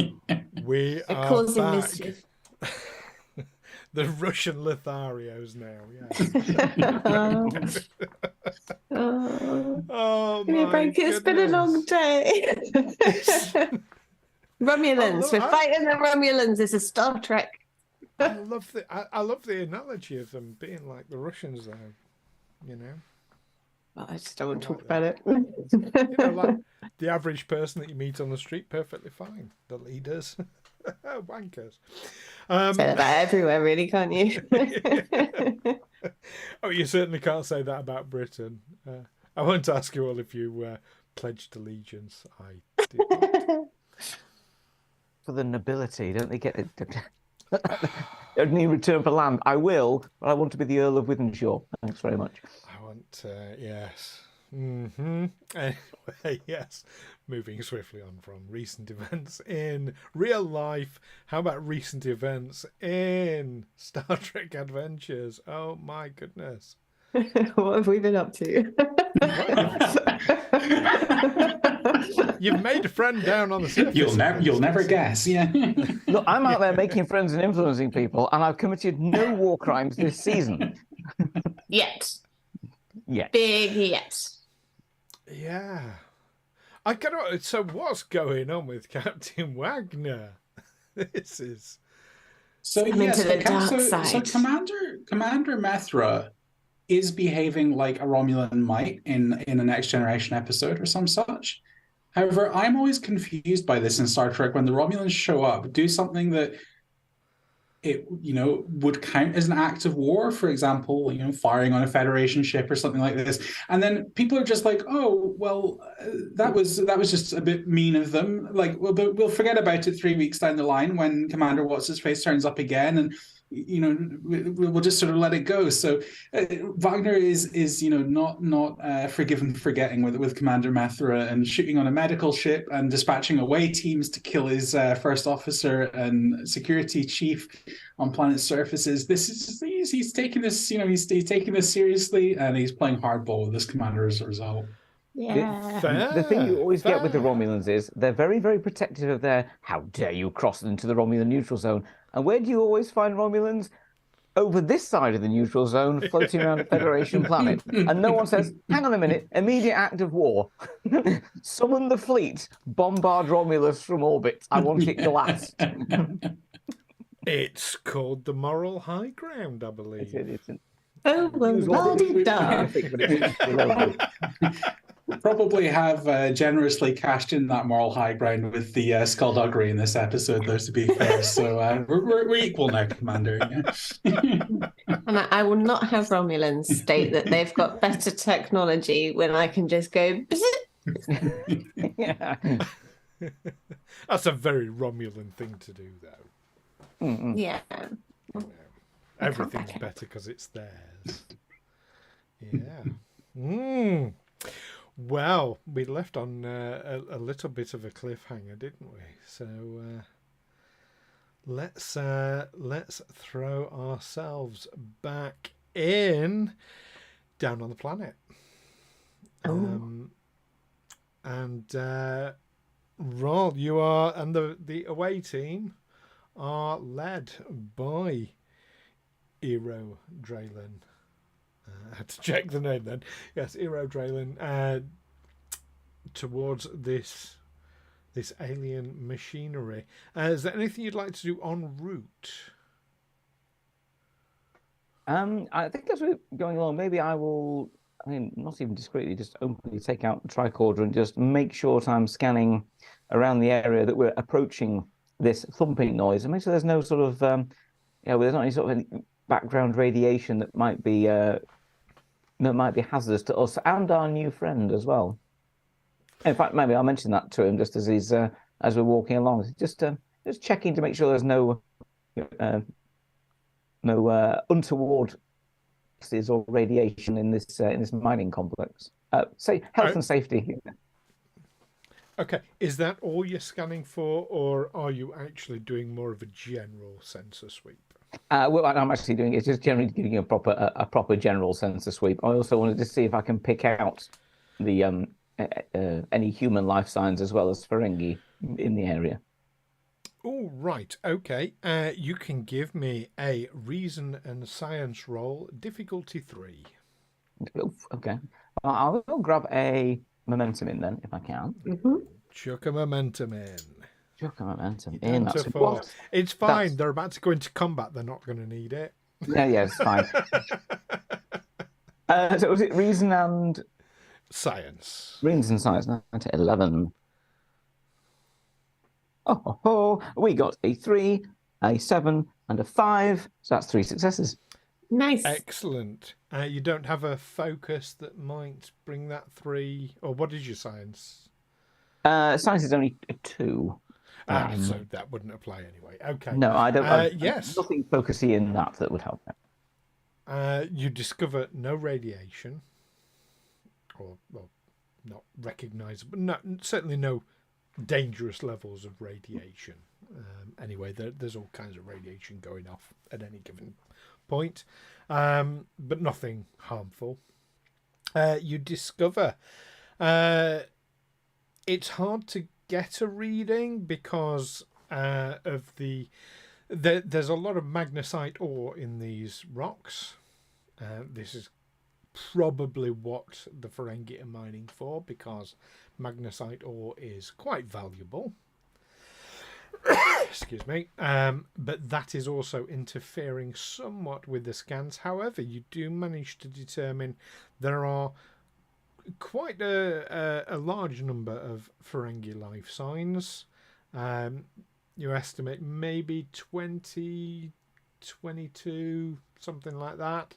We They're are causing back. mischief. The Russian Lotharios now, yes. Oh, Oh give me a my break. It's been a long day. Romulans. We're fighting the Romulans. It's a Star Trek. I love the analogy of them being like the Russians, though. You know, Well, I just don't want to I talk like about it. you know, like the average person that you meet on the street, perfectly fine. The leaders, wankers. Say that about everywhere, really, can't you? Oh, you certainly can't say that about Britain. I won't ask you all if you pledged allegiance. I did not. For the nobility, don't they get it? Only return for land. I will, but I want to be the Earl of Wythenshawe. Thanks very much. I want, yes. Anyway, yes. Moving swiftly on from recent events in real life. How about recent events in Star Trek Adventures? Oh my goodness. What have we been up to? You've made a friend down on the surface. You'll never guess. Yeah. Look, I'm out there making friends and influencing people, and I've committed no war crimes this season. Yet. Yet. Big yes. Yeah. So what's going on with Captain Wagner? This is So Coming yes, to the dark side. So Commander Methra is behaving like a Romulan might in a Next Generation episode or some such. However, I'm always confused by this in Star Trek when the Romulans show up, do something that it would count as an act of war, for example, firing on a Federation ship or something like this, and then people are just like, oh well, that was just a bit mean of them. Like, we'll forget about it 3 weeks down the line when Commander What's His Face turns up again, and we'll just sort of let it go. So Wagner is not forgiven forgetting with Commander Methra and shooting on a medical ship and dispatching away teams to kill his first officer and security chief on planet surfaces. He's taking this he's taking this seriously, and he's playing hardball with this commander as a result. Yeah. The thing you always get with the Romulans is they're very, very protective of their "how dare you cross into the Romulan neutral zone." And where do you always find Romulans? Over this side of the neutral zone, floating around a Federation planet. And no one says, hang on a minute, immediate act of war. Summon the fleet, bombard Romulus from orbit. I want it glassed. It's called the moral high ground, I believe. Oh, well, la-di-da. Probably have generously cashed in that moral high ground with the skullduggery in this episode, though, to be fair. So we're equal now, Commander. Yeah. And I will not have Romulans state that they've got better technology when I can just go. Yeah. That's a very Romulan thing to do, though. Mm-mm. Yeah. Everything's better because it's theirs. Yeah. Well, we left on a little bit of a cliffhanger, didn't we? So let's throw ourselves back in down on the planet. And Wraal, you are, and the away team are led by Eero Draylen. I had to check the name then. Yes, Eero Draylen, towards this alien machinery. Is there anything you'd like to do en route? I think as we're going along, maybe I will, not even discreetly, just openly take out the tricorder and just make sure that I'm scanning around the area that we're approaching this thumping noise, and make sure there's no sort of, there's not any sort of any background radiation that might be hazardous to us and our new friend as well. In fact, maybe I'll mention that to him just as he's as we're walking along, just checking to make sure there's no untoward gases or radiation in this mining complex. Say health and safety. Okay, is that all you're scanning for, or are you actually doing more of a general sensor sweep? Well, I'm actually just generally giving a proper general sensor sweep. I also wanted to see if I can pick out the any human life signs as well as Ferengi in the area. Oh, right. Okay. You can give me a reason and science roll, difficulty 3. Oof, okay. I'll grab a momentum in then, if I can. Chuck a momentum in. Chuck a momentum You're in. down to That's 4. It's fine. That's- They're about to go into combat. They're not going to need it. Yeah, it's fine. So was it reason and Science. science? 9 to 11. We got a 3, a 7, and a 5. So that's 3 successes. Nice. Excellent. You don't have a focus that might bring that 3, or what is your science? Science is only a 2. So that wouldn't apply anyway. Okay. No, I don't. Yes. Nothing focusy in that would help. You discover no radiation, or well, not recognisable. No, certainly no dangerous levels of radiation. Anyway, there's all kinds of radiation going off at any given point, but nothing harmful. You discover it's hard to get a reading because of there's a lot of magnesite ore in these rocks. This is probably what the Ferengi are mining for, because magnesite ore is quite valuable. Excuse me. But that is also interfering somewhat with the scans. However, you do manage to determine there are quite a large number of Ferengi life signs. You estimate maybe 20, 22, something like that.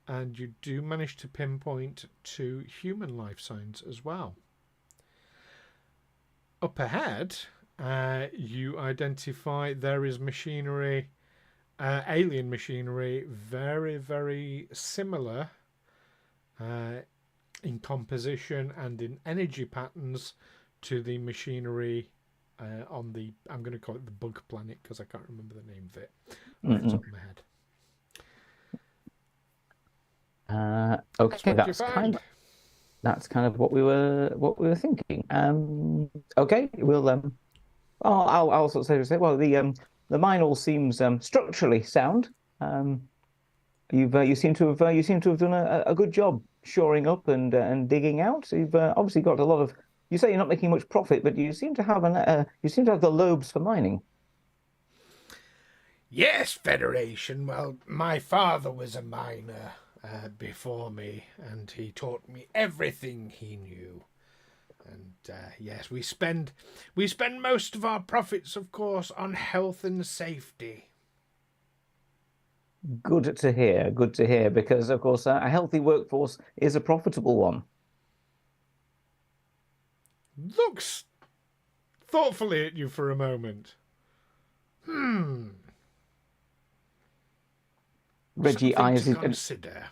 And you do manage to pinpoint 2 human life signs as well. Up ahead, you identify there is machinery, alien machinery, very, very similar in composition and in energy patterns to the machinery on the, I'm going to call it the bug planet because I can't remember the name of it off the top of my head. Okay, that's kind of what we were thinking. Okay, we'll I'll sort of say well the mine all seems structurally sound. You seem to have done a good job shoring up and digging out. You've obviously got a lot of. You say you're not making much profit, but you seem to have the lobes for mining. Yes, Federation. Well, my father was a miner before me, and he taught me everything he knew. And yes, we spend most of our profits, of course, on health and safety. Good to hear, because of course a healthy workforce is a profitable one. Looks thoughtfully at you for a moment. Reggie eyes his. Consider.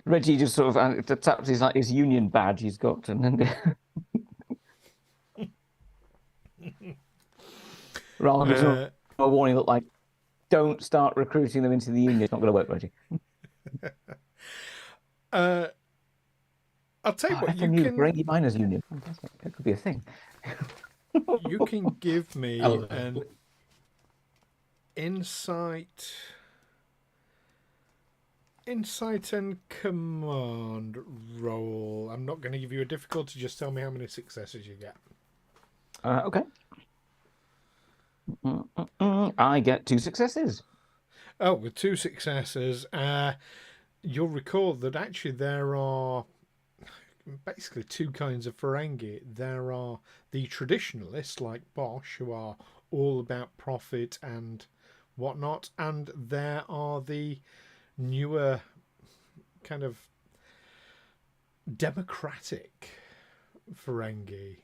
Reggie just sort of taps his union badge he's got, and then rather than a warning, look like, don't start recruiting them into the union. It's not going to work, Reggie. I'll tell you what, you FMU, can. Ferengi Miners Union. Fantastic. That could be a thing. You can give me an insight and command roll. I'm not going to give you a difficulty. Just tell me how many successes you get. Okay. I get 2 successes. Oh, with 2 successes, you'll recall that actually there are basically 2 kinds of Ferengi. There are the traditionalists like Bosh, who are all about profit and whatnot, and there are the newer kind of democratic Ferengi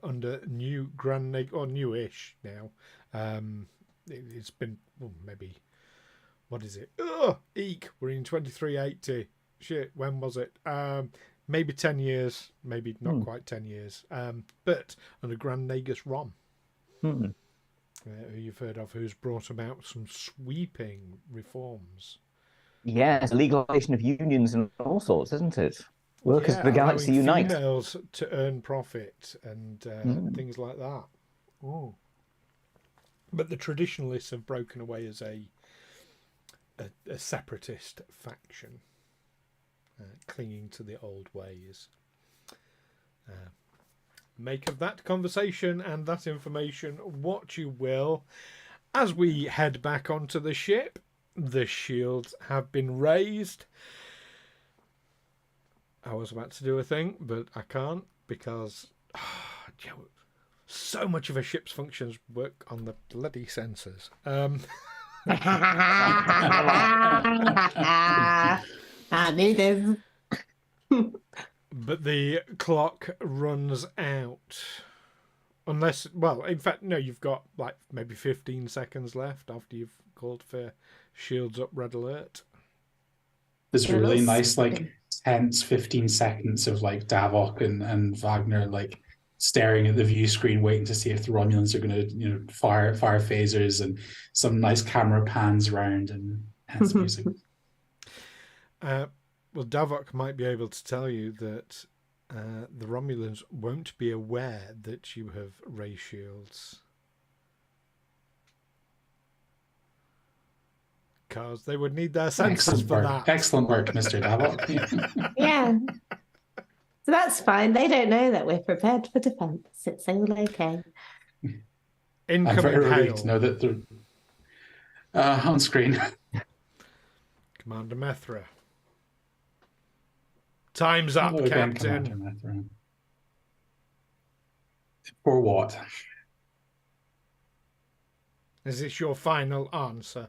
under new Gronnahk, or newish now. It's been maybe, what is it? Eek, we're in 2380. Shit, when was it? Maybe 10 years, maybe not quite 10 years. But under Gronnahk Rom, who you've heard of, who's brought about some sweeping reforms. Yes, legalization of unions and all sorts, isn't it? Workers of the galaxy allowing unite. females to earn profit and things like that. Oh. But the traditionalists have broken away as a separatist faction, clinging to the old ways. Make of that conversation and that information what you will. As we head back onto the ship, the shields have been raised. I was about to do a thing, but I can't because so much of a ship's functions work on the bloody sensors. I knew this. But the clock runs out. Unless, well, in fact, no, you've got like maybe 15 seconds left after you've called for shields up, red alert. There's really nice, like, tense 15 seconds of like Davok and Wagner like staring at the view screen, waiting to see if the Romulans are going to, fire phasers, and some nice camera pans around and tense music. Well, Davok might be able to tell you that the Romulans won't be aware that you have ray shields. Because they would need their sensors for that. Excellent work, Mr. Davok. Yeah. So that's fine. They don't know that we're prepared for defense. It's all okay. I'm Incoming very relieved hail. to know that they're on screen. Commander Methra. Time's up, Hello again, Captain. Commander Methra. For what? Is this your final answer?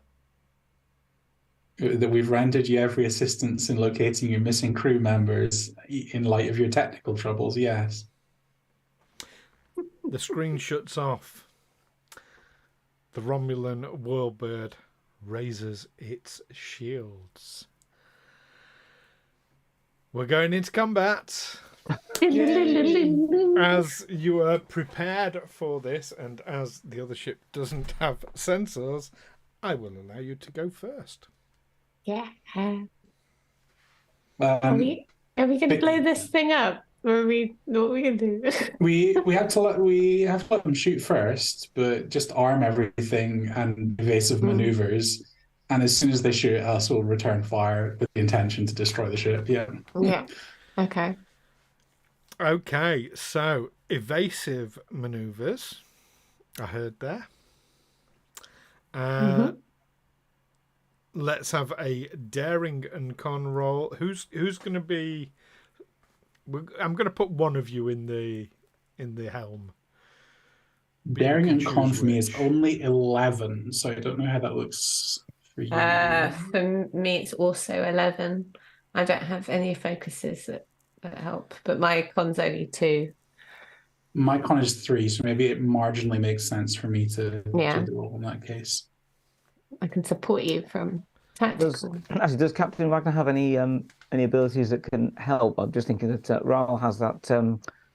That we've rendered you every assistance in locating your missing crew members in light of your technical troubles, yes. The screen shuts off. The Romulan whirlbird raises its shields. We're going into combat. As you are prepared for this, and as the other ship doesn't have sensors, I will allow you to go first. Yeah. Are we going to blow this thing up? Or what are we going to do? we have to let them shoot first, but just arm everything and evasive maneuvers. And as soon as they shoot us, we'll return fire with the intention to destroy the ship. Yeah. Yeah. Okay. Okay, so evasive maneuvers. I heard there. Let's have a daring and con roll. Who's going to be? I'm going to put one of you in the helm. Daring and con for me is only 11, so I don't know how that looks for you. For me, it's also 11. I don't have any focuses that help, but my con's only 2. My con is 3, so maybe it marginally makes sense for me to do the roll in that case. I can support you from tactical. Does Captain Wagner have any abilities that can help? I'm just thinking that Wraal has that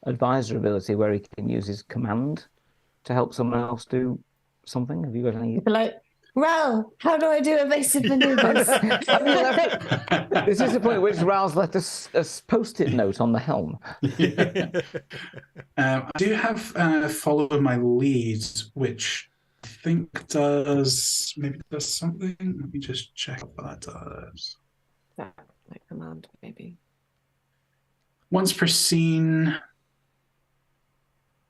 advisor ability where he can use his command to help someone else do something. Have you got any? Like, Wraal, how do I do evasive maneuvers? This is the point at which Wraal's left a post-it note on the helm. I do have follow my lead, which I think does something. Let me just check what that does. That command, maybe. Once per scene,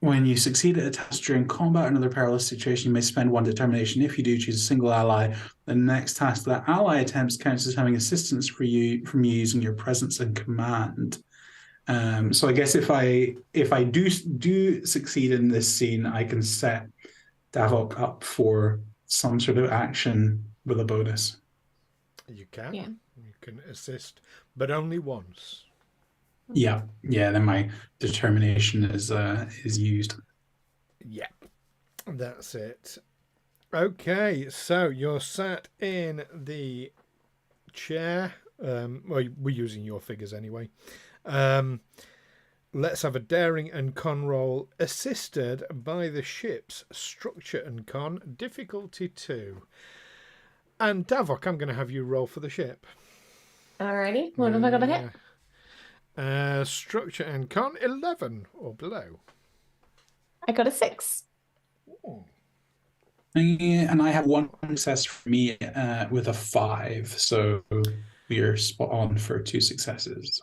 when you succeed at a task during combat or another perilous situation, you may spend 1 determination. If you do choose a single ally, the next task that ally attempts counts as having assistance from you using your presence and command. So I guess if I do succeed in this scene, I can set Davok up for some sort of action with a bonus. You can. Yeah. You can assist, but only once. Yeah. Then my determination is used. Yeah, that's it. Okay, so you're sat in the chair. Well, we're using your figures anyway. Let's have a daring and con roll, assisted by the ship's structure and con, difficulty 2. And Davok, I'm going to have you roll for the ship. Alrighty, what have I got to hit? Structure and con 11 or below. I got a 6. Ooh. And I have one success for me with a 5, so we're spot on for 2 successes.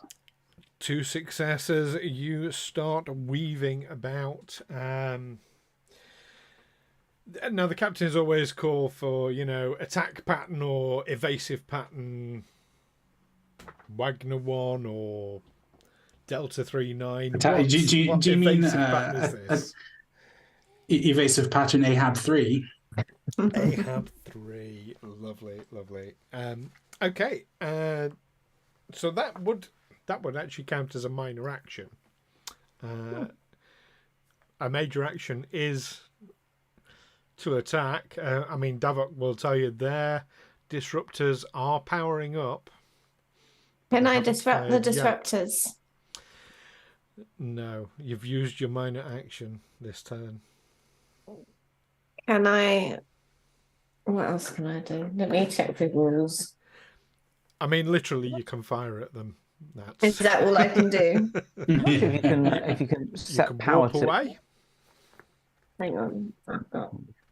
2 successes. You start weaving about. Now the captains always call for, attack pattern or evasive pattern, Wagner 1 or Delta 39. Do you mean pattern is this? Evasive pattern Ahab 3? Ahab 3. Lovely, lovely. Okay. So that would actually count as a minor action. A major action is to attack. Davok will tell you their disruptors are powering up. Can I disrupt the disruptors? No, you've used your minor action this turn. Can I... What else can I do? Let me check the rules. Literally, you can fire at them. Is that all I can do? if you can set power to... away. Hang on.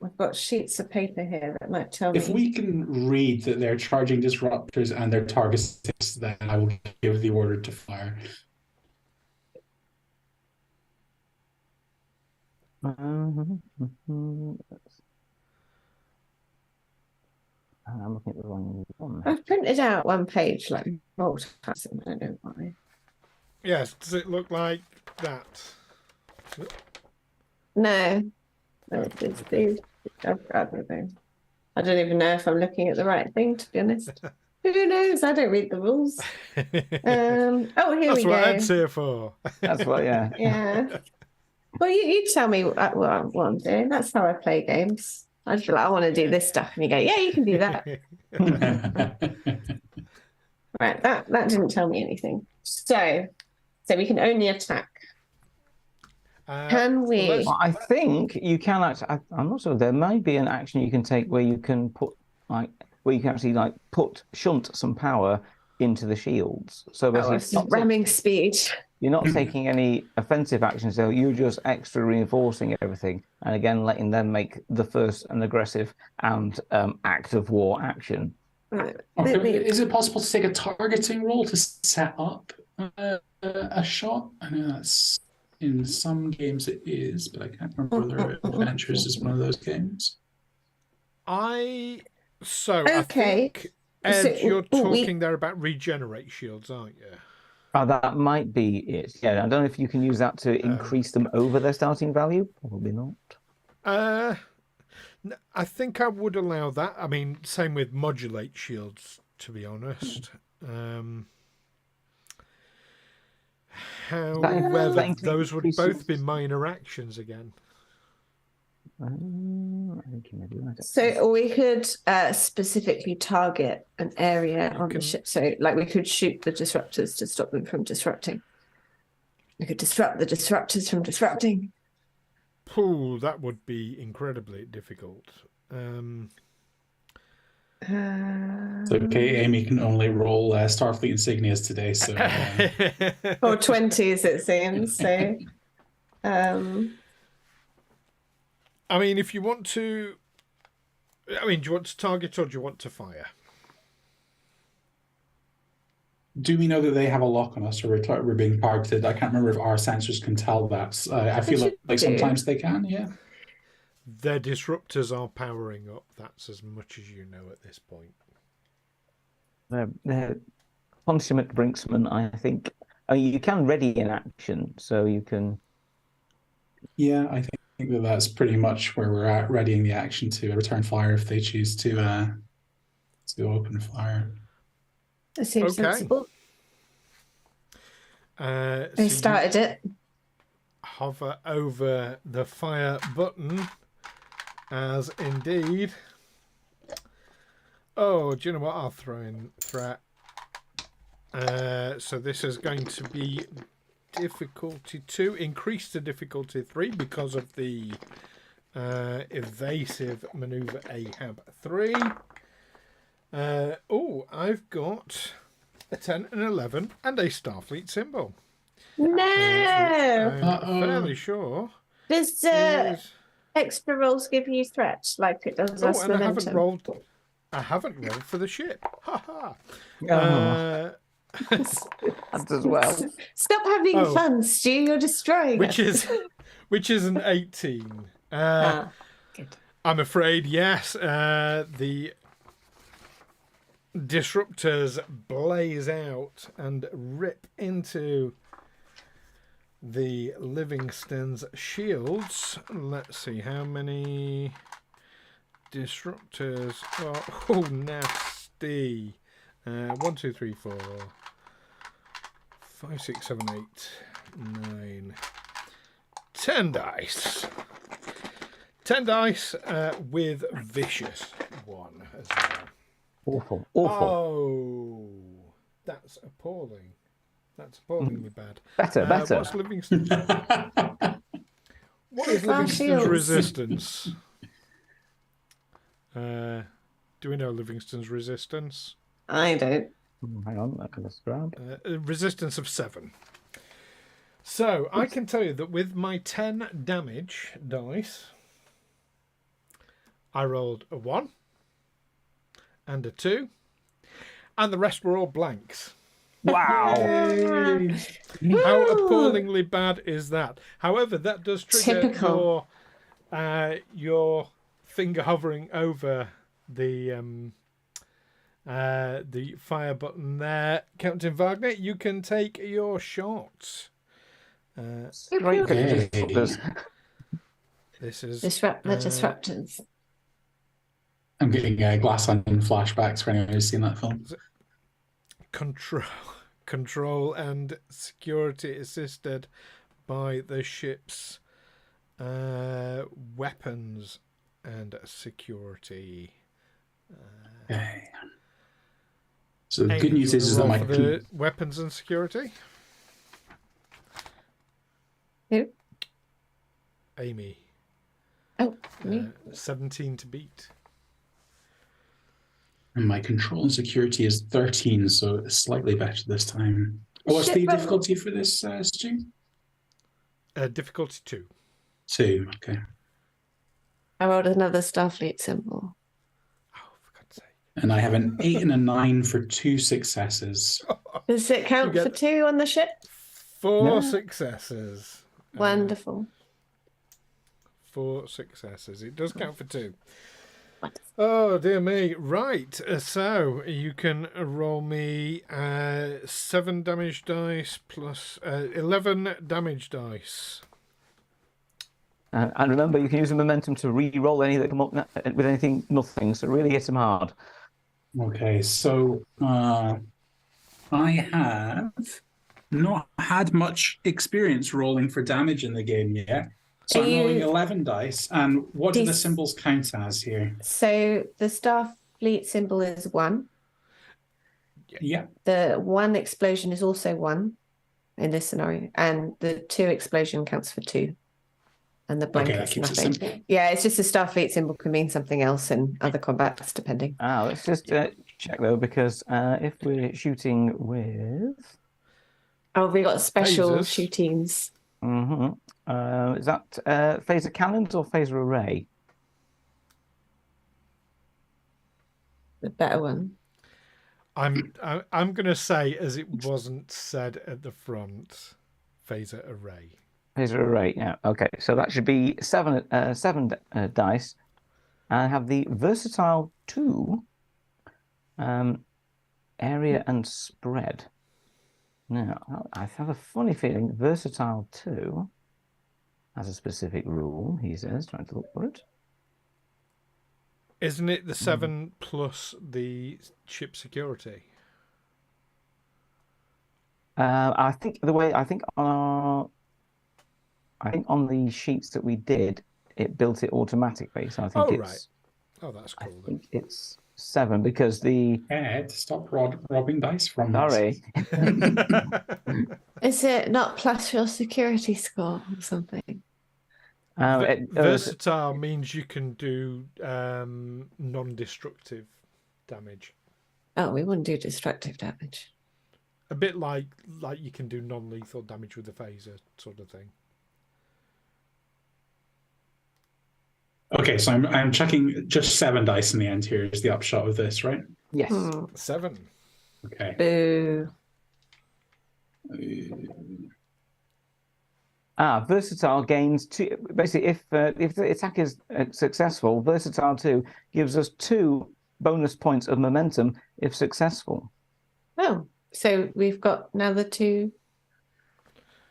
I've got sheets of paper here that might tell me. If we can read that they're charging disruptors and their target 6, then I will give the order to fire. I'm looking at the wrong one. I've printed out one page like multiple times. I don't know why. Yes, does it look like that? No. It's these. I don't know. I don't even know if I'm looking at the right thing, to be honest. Who knows? I don't read the rules. Here That's we go. what Ed's here for. That's what, yeah. Yeah. Well, you tell me what I'm doing. That's how I play games. I feel like I want to do this stuff, and you go, yeah, you can do that. Right, that didn't tell me anything. So we can only attack. Can we? Well, I think you can actually. I'm not sure. There may be an action you can take where you can put shunt some power into the shields. So basically, ramming speed. You're not taking any offensive actions, so you're just extra reinforcing everything, and again letting them make the first an aggressive and act of war action. Is it possible to take a targeting roll to set up a shot? I know that's in some games it is, but I can't remember whether Adventures is one of those games. I think, Ed, you're talking there about regenerate shields, aren't you? Oh, that might be it. Yeah, I don't know if you can use that to increase them over their starting value. Probably not. I think I would allow that. Same with modulate shields, to be honest. However, those would both be minor actions again. So we could specifically target an area on the ship. So we could shoot the disruptors to stop them from disrupting. We could disrupt the disruptors from disrupting. Ooh, that would be incredibly difficult. Okay, Amy can only roll Starfleet insignias today, so... Or 20s, it seems. So... if you want to... do you want to target or do you want to fire? Do we know that they have a lock on us, or we're being targeted? I can't remember if our sensors can tell that. I feel like sometimes they can, yeah. Their disruptors are powering up. That's as much as you know at this point. They're consummate brinksmen, I think. You can ready in action, so you can... Yeah, I think that's pretty much where we're at, readying the action to return fire if they choose to open fire. That seems sensible. They started it. Hover over the fire button, as indeed. Oh, do you know what? I'll throw in threat. So this is going to be difficulty 2, increase to difficulty 3 because of the evasive maneuver Ahab 3. I've got a 10, an 11, and a Starfleet symbol. No. I'm fairly sure. Does is... extra rolls give you threats like it does us and momentum? I haven't rolled for the ship. Ha ha. That as well. Stop having fun, Stu. You're destroying us. Which is an 18. Good. I'm afraid, yes. The disruptors blaze out and rip into the Livingstone's shields. Let's see how many disruptors. Oh, nasty. 1, 2, 3, 4, 5, 6, 7, 8, 9, 10 dice. 10 dice with vicious 1 as well. Awful. Oh, that's appalling. That's appallingly bad. Better. What's Livingston? What is Livingston's resistance? Do we know Livingston's resistance? I don't. Hang on, I can just grab. Resistance of 7. So I can tell you that with my 10 damage dice, I rolled a 1 and a 2, and the rest were all blanks. Wow! How appallingly bad is that? However, that does trigger your finger hovering over the fire button there. Captain Wagner, you can take your shots. This is disruptors. I'm getting Glass Onion flashbacks for anyone who's seen that film. Control and security assisted by the ship's weapons and security. Okay. So the good news is that my weapons and security. Who? Amy. Oh, me. 17 to beat. And my control and security is 13, so it's slightly better this time. What's the difficulty for this, Stu? Difficulty 2. 2, okay. I rolled another Starfleet symbol. Oh, for God's sake. And I have an 8 and a 9 for 2 successes. Does it count for 2 on the ship? 4 successes. Wonderful. 4 successes. It does count for 2. Wonderful. Oh, dear me. Right. So you can roll me 7 damage dice plus 11 damage dice. and remember, you can use the momentum to re-roll any that come up with anything, nothing. So really hit them hard. Okay, so I have not had much experience rolling for damage in the game yet. So I'm rolling 11 dice. And what do the symbols count as here? So the Starfleet symbol is 1. Yeah. The 1 explosion is also 1 in this scenario. And the 2 explosion counts for 2. And the blanket's nothing. Yeah, it's just a Starfleet symbol can mean something else in other combats, depending. Let's just check, though, because if we're shooting with... Oh, we got special Phasers. shootings. Mm-hmm. Is that phaser cannons or phaser array? The better one. I'm going to say, as it wasn't said at the front, phaser array. Phaser array, yeah. Okay, so that should be 7 dice. And I have the versatile 2, area and spread. Now, I have a funny feeling versatile 2 has a specific rule, he says, trying to look for it. Isn't it the 7 plus the ship security? I think on the sheets that we did, it built it automatically. So I think right. Oh, that's cool. I think it's 7 because the... Ed, stop robbing dice from Sorry. Is it not plus your security score or something? Versatile means you can do non-destructive damage. Oh, we wouldn't do destructive damage. A bit like you can do non-lethal damage with the phaser sort of thing. Okay, so I'm checking just 7 dice in the end here is the upshot of this, right? Yes. 7. Okay. Boo. Versatile gains 2. Basically, if the attack is successful, Versatile 2 gives us 2 bonus points of momentum if successful. Oh, so we've got now the 2.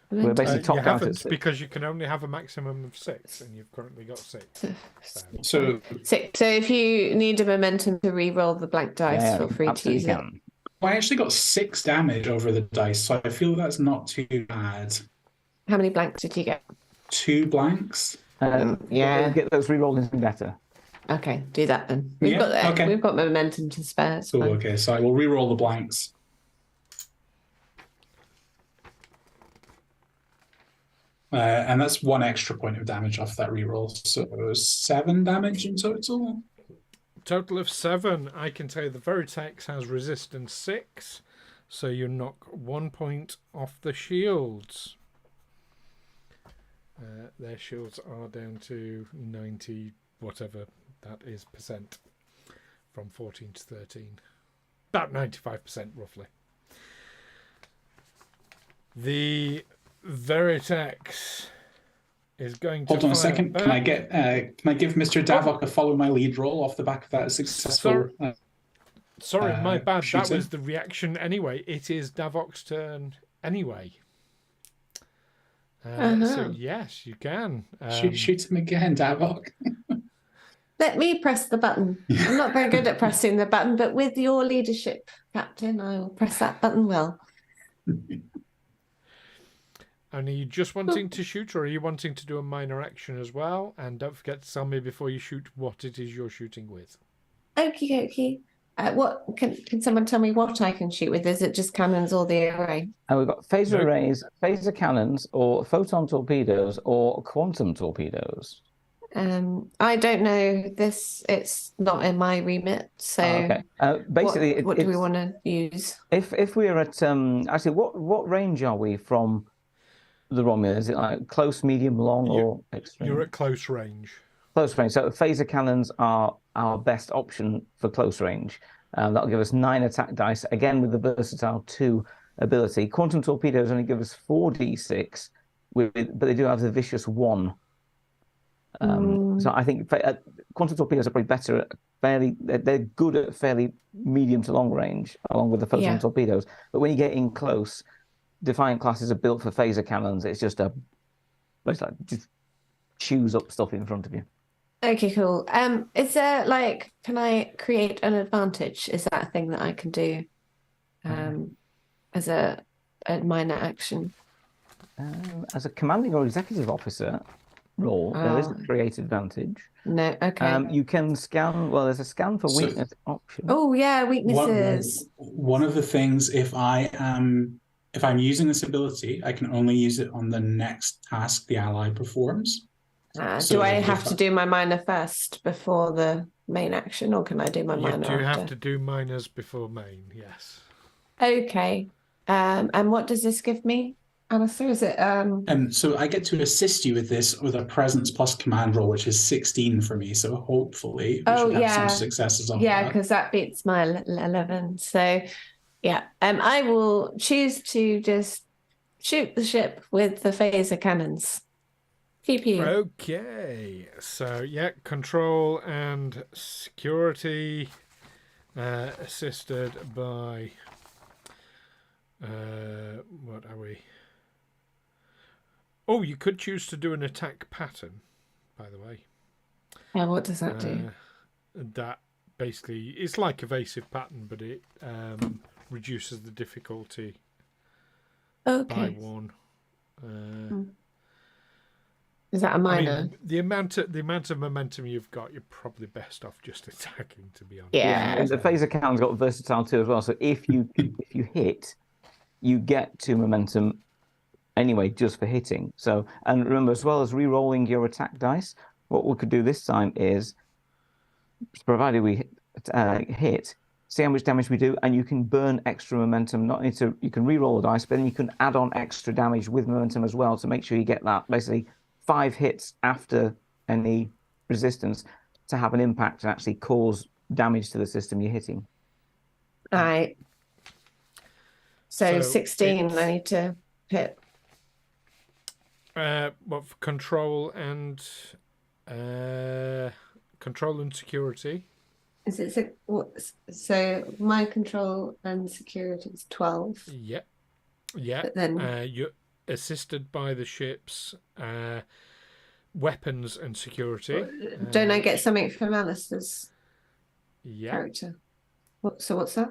We're basically You topped out at haven't 6. because you can only have a maximum of 6, and you've currently got 6. So So if you need a momentum to re-roll the blank dice, feel free to use it. I actually got 6 damage over the dice, so I feel that's not too bad. How many blanks did you get? 2 blanks. Yeah. Get those re-rolls even better. Okay, do that then. Okay. We've got momentum to spare. Cool, okay, so I will re-roll the blanks. And that's 1 extra point of damage off that re-roll, so 7 damage in total. Total of 7. I can tell you the Veritex has resistance 6, so you knock 1 point off the shields. Their shields are down to 90, whatever that is, percent, from 14 to 13. About 95% roughly. The Veritex is going to hold on a second. back. Can I give Mr. Davok a follow my lead roll off the back of that successful? Sorry, my bad. Shooting. That was the reaction anyway. It is Davok's turn anyway. So yes, you can. Shoot him again, Davok. Let me press the button. I'm not very good at pressing the button, but with your leadership, Captain, I will press that button well. And are you just wanting to shoot, or are you wanting to do a minor action as well? And don't forget to tell me before you shoot what it is you're shooting with. Okie dokie. What can someone tell me what I can shoot with? Is it just cannons or the array? And we've got phaser arrays, phaser cannons, or photon torpedoes, or quantum torpedoes. I don't know this. It's not in my remit. So okay. Basically, what do we want to use? If we're at actually, what range are we from the Romulan? Is it like close, medium, long, or extreme? You're at close range. Close range. So phaser cannons are our best option for close range. That'll give us 9 attack dice, again with the Versatile 2 ability. Quantum torpedoes only give us 4d6, but they do have the Vicious 1. So I think quantum torpedoes are probably better at they're good at fairly medium to long range, along with the photon torpedoes. But when you get in close, Defiant classes are built for phaser cannons. It's just just chews up stuff in front of you. Okay, cool. Is there can I create an advantage? Is that a thing that I can do as a minor action? As a commanding or executive officer role, there isn't create advantage. No, okay. You can scan. Well, there's a scan for weakness option. Oh yeah, weaknesses. One of the things, if I'm using this ability, I can only use it on the next task the ally performs. Do I have to do my minor first before the main action, or can I do my minor after? You have to do minors before main, yes. Okay. And what does this give me, Alastair? Is it so I get to assist you with this with a presence plus command roll, which is 16 for me. So hopefully we should have some successes on that. Yeah, because that beats my 11. So yeah. I will choose to just shoot the ship with the phaser cannons. Okay, so control and security, assisted by what are we? Oh, you could choose to do an attack pattern, by the way. Yeah, what does that do? That basically it's like evasive pattern, but it reduces the difficulty by 1. Is that a minor? I mean, the amount of momentum you've got, you're probably best off just attacking, to be honest. Yeah. And the phaser cannon's got Versatile 2 as well. So if you hit, you get 2 momentum anyway, just for hitting. So, and remember, as well as re-rolling your attack dice, what we could do this time is, provided we hit, see how much damage we do, and you can burn extra momentum. Not only you can re-roll the dice, but then you can add on extra damage with momentum as well to make sure you get that basically 5 hits after any resistance to have an impact and actually cause damage to the system you're hitting. All right. So 16, it's, I need to hit. What for control and security? Is it so my control and security is 12. Yeah. Yeah. But then you're assisted by the ship's weapons and security. don't I get something from Alastair's character? So what's that?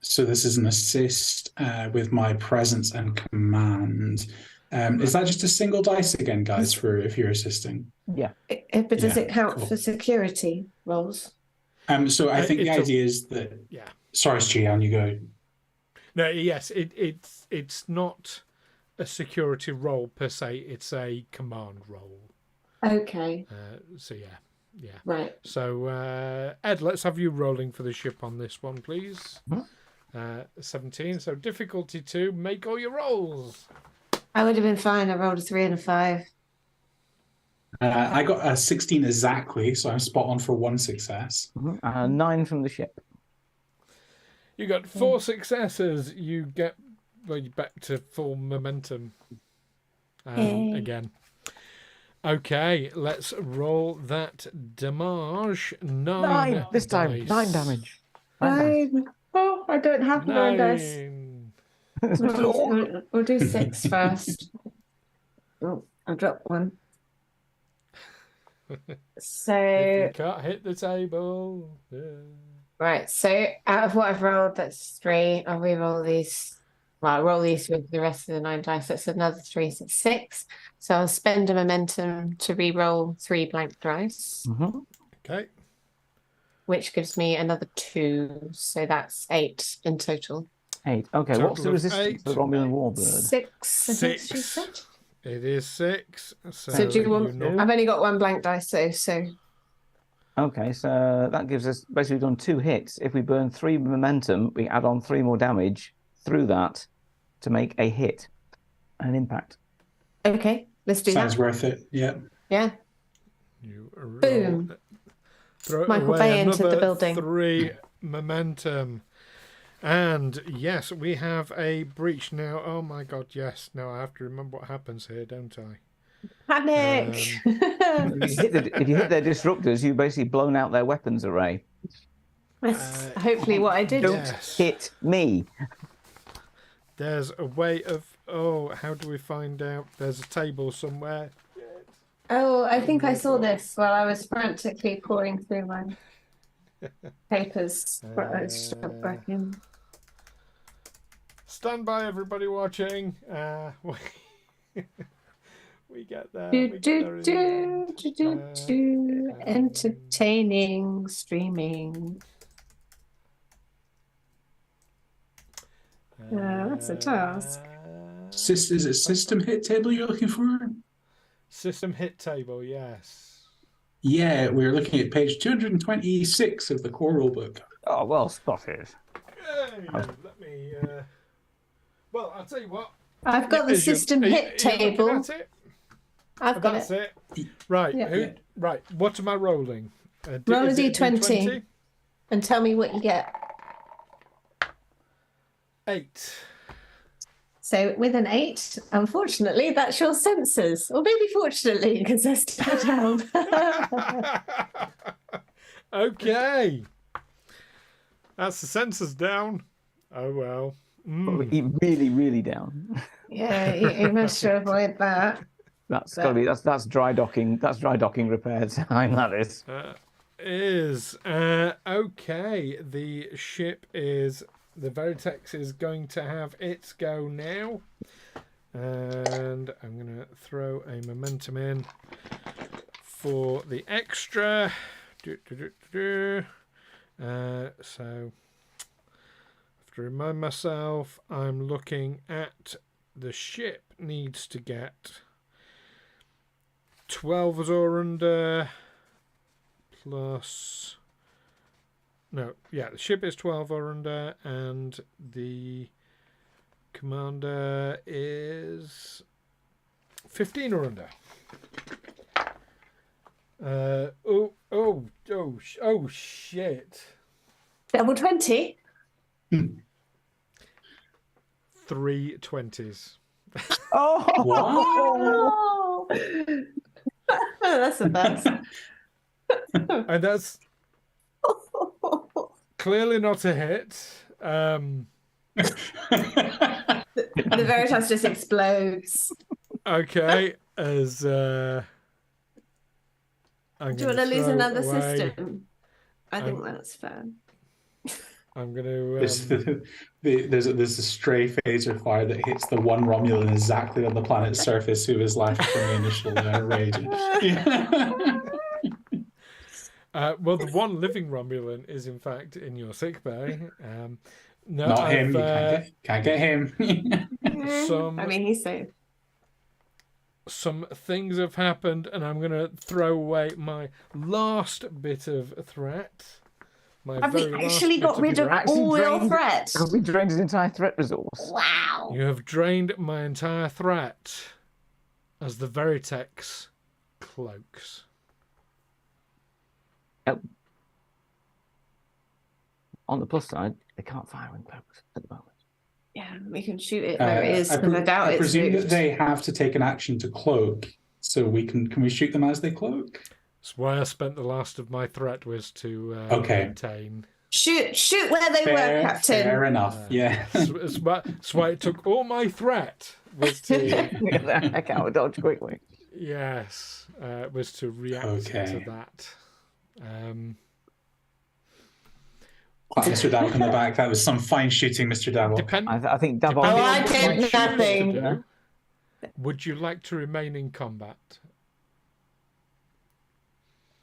So this is an assist with my presence and command. Is that just a single dice again, guys, for if you're assisting? Yeah. But does it count cool. for security rolls? So I think the idea is that. Yeah. Sorry, Gian, you go. No. Yes. It's not a security role per se. It's a command role. Okay. So yeah. Right. So Ed, let's have you rolling for the ship on this one, please. 17. So difficulty 2. Make all your rolls. I would have been fine. I rolled a 3 and a 5. I got a 16 exactly, so I'm spot on for 1 success. 9 from the ship. You got 4 successes. You get back to full momentum again. Okay, let's roll that damage. 9 this time. dice. 9 damage. 9. Oh, I don't have 9 dice. 9. We'll do 6 first. Oh, I dropped 1. So If you can't hit the table. Yeah. right, so out of what I've rolled, that's 3. I'll re-roll these. Well, I'll roll these with the rest of the 9 dice. That's another 3, so 6. So I'll spend a momentum to re-roll 3 blank dice, Okay. which gives me another 2. So that's 8 in total. 8. Okay, Total what's the of resistance 8. to the Romulan Warbird? 6. I think she 6. said. It is 6. So do you want? I've only got 1 blank dice, so. Okay, so that gives us basically done 2 hits. If we burn 3 momentum, we add on 3 more damage through that to make a hit, an impact. Okay, let's do Sounds that. worth it. Yeah. Yeah. Boom. Throw Michael away Bay entered the another building. 3 momentum. And yes, we have a breach now. Oh my god, yes. Now I have to remember what happens here, don't I? Panic! If you hit their disruptors, you've basically blown out their weapons array. That's hopefully what I did. Don't hit me. There's a way of... Oh, how do we find out? There's a table somewhere. Oh, I think I saw this while I was frantically pouring through my papers. Back in. Stand by, everybody watching. We get there. Entertaining streaming. That's a task. Is it system hit table you're looking for? System hit table, yes. Yeah, we're looking at page 226 of the core rulebook. Oh, well spotted. Hey, let me... Well, I'll tell you what. I've got the system hit table. I've got That's it. Right. Yeah. Right. What am I rolling? Roll a d20 and tell me what you get. 8. So with an 8, unfortunately, that's your sensors. Or maybe fortunately, because they're still down. Okay. That's the sensors down. Oh, well. Really, really down. Yeah, you must avoid that. That's got to be that's dry docking. That's dry docking repair time. That is. Okay. The ship is the Veritex is going to have its go now, and I'm going to throw a momentum in for the extra. So. To remind myself, I'm looking at the ship needs to get 12 as or under plus No, yeah, the ship is 12 or under, and the commander is 15 or under. Oh, shit. Double 20. 3 20s. Oh, That's the best. And that's clearly not a hit. The Veritas just explodes. Okay, as Do you want to lose another system? I think that's fair. I'm going to. There's a stray phaser fire that hits the one Romulan exactly on the planet's surface who was left from the initial raid. Well, the one living Romulan is in fact in your sick bay. No, Not him. You can't get him. I mean, he's safe. Some things have happened, and I'm going to throw away my last bit of threat. Have we actually got rid of all your threat? Have we drained his entire threat resource? Wow. You have drained my entire threat as the Veritex cloaks. Oh. On the plus side, they can't fire in cloaks at the moment. Yeah, we can shoot it where it is, because I doubt it's presume moved. that they have to take an action to cloak, so can we shoot them as they cloak? That's why I spent the last of my threat was to maintain. Shoot where they were, Captain. Fair enough. Yeah. That's why it took all my threat was to Get the heck out, dodge quickly. Yes, was to react to that. Mr. Davok in the back. That was some fine shooting, Mr. Davok. I think Davok. Oh, I did nothing. Would you like to remain in combat?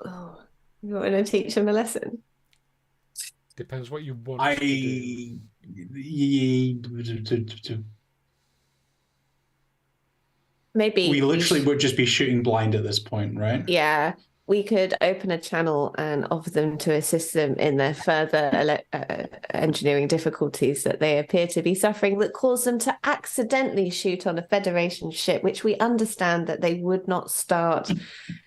Oh, you want to teach him a lesson? Depends what you want to do. Maybe we literally would just be shooting blind at this point, right? Yeah, we could open a channel and offer them to assist them in their further engineering difficulties that they appear to be suffering that cause them to accidentally shoot on a Federation ship, which we understand that they would not start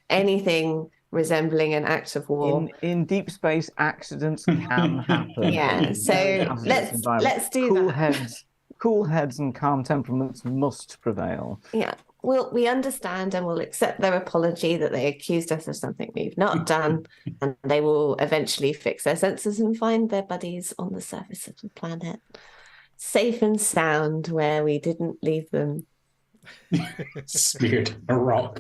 anything resembling an act of war. In deep space, accidents can happen. Yeah, so let's do that. Cool heads and calm temperaments must prevail. Yeah. We understand and we'll accept their apology that they accused us of something we've not done, and they will eventually fix their senses and find their buddies on the surface of the planet, safe and sound, where we didn't leave them. Speared in a rock.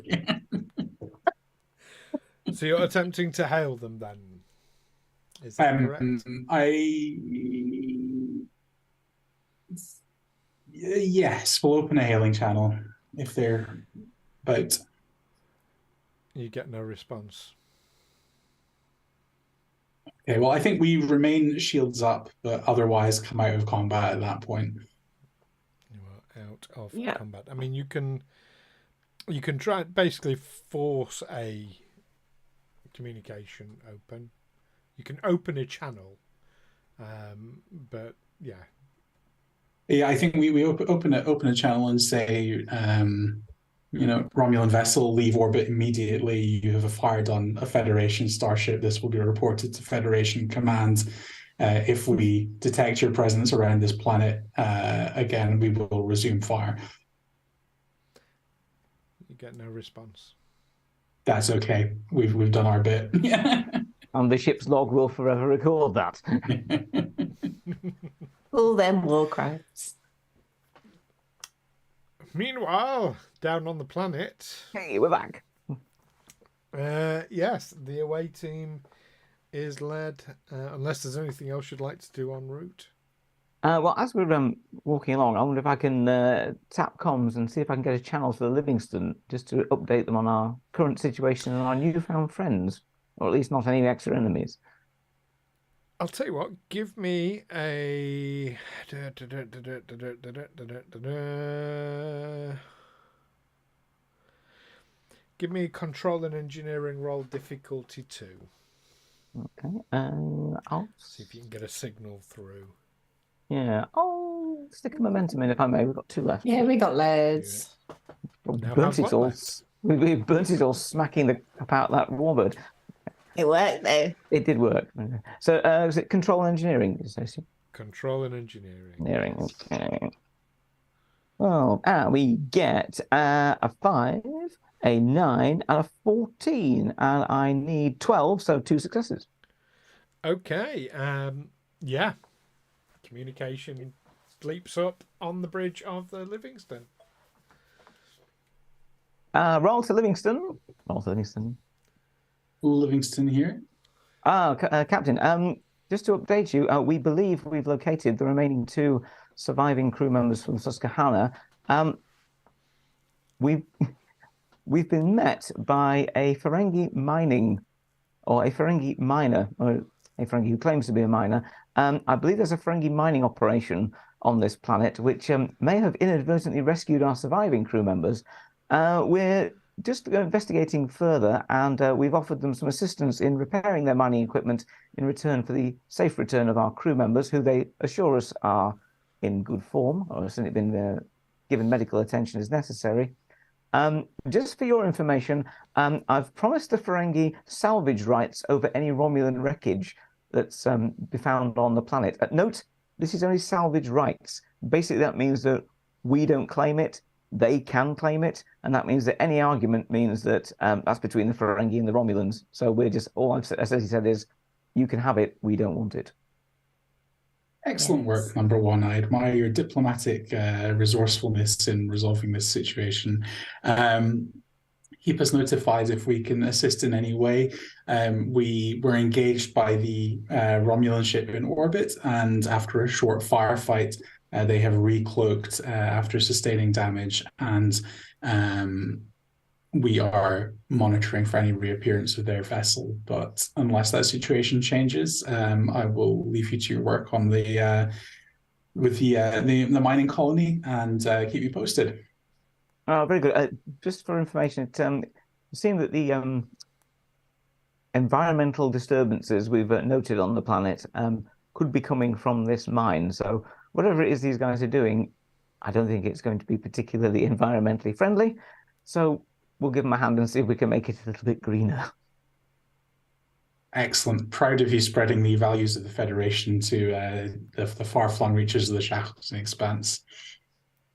So you're attempting to hail them then? Is that correct? Yes, we'll open a hailing channel. If they're about. You get no response. Okay, well, I think we remain shields up, but otherwise come out of combat at that point. You are out of combat. I mean, you can try basically force a communication open. You can open a channel, but yeah. Yeah, I think we open a channel and say, Romulan vessel, leave orbit immediately. You have fired on a Federation starship. This will be reported to Federation Command. If we detect your presence around this planet again, we will resume fire. You get no response. That's okay. We've done our bit. And the ship's log will forever record that. All them war crimes. Meanwhile, down on the planet. Hey, we're back. Yes, the away team is led, unless there's anything else you'd like to do en route. Well, as we're walking along, I wonder if I can tap comms and see if I can get a channel for the Livingstone, just to update them on our current situation and our newfound friends, or at least not any extra enemies. I'll tell you what, give me a... Give me a control and engineering roll difficulty 2. Okay. I'll See if you can get a signal through. Yeah. Oh, stick a momentum in if I may. We've got 2 left. Yeah, we got loads. Well, Now burnt have it one all. left. We burnt it all smacking the about that warbird. It worked though. It did work. So is it control and engineering? Did you say? Control and engineering. Engineering. Okay. Well, we get a 5, a 9, and a 14, and I need 12, so 2 successes. Okay. Yeah. Communication leaps up on the bridge of the Livingstone. Roll to Livingstone. Roll to Livingstone. Livingstone here. Captain. Just to update you, we believe we've located the remaining 2 surviving crew members from Susquehanna. We've been met by a Ferengi miner, or a Ferengi who claims to be a miner. I believe there's a Ferengi mining operation on this planet, which may have inadvertently rescued our surviving crew members. We're just investigating further, and we've offered them some assistance in repairing their mining equipment in return for the safe return of our crew members, who they assure us are in good form, or have certainly been given medical attention as necessary. Just for your information, I've promised the Ferengi salvage rights over any Romulan wreckage that's be found on the planet. Note, this is only salvage rights. Basically, that means that we don't claim it, they can claim it, and that means that any argument means that that's between the Ferengi and the Romulans. So we're just, all I've essentially said is, you can have it, we don't want it. Excellent work, number 1. I admire your diplomatic resourcefulness in resolving this situation. Keep us notified if we can assist in any way. We were engaged by the Romulan ship in orbit, and after a short firefight, they have recloaked after sustaining damage, and we are monitoring for any reappearance of their vessel. But unless that situation changes, I will leave you to your work on the mining colony and keep you posted. Oh, very good. Just for information, it seems that the environmental disturbances we've noted on the planet could be coming from this mine. So whatever it is these guys are doing, I don't think it's going to be particularly environmentally friendly. So we'll give them a hand and see if we can make it a little bit greener. Excellent. Proud of you spreading the values of the Federation to the far-flung reaches of the Shackleton Expanse.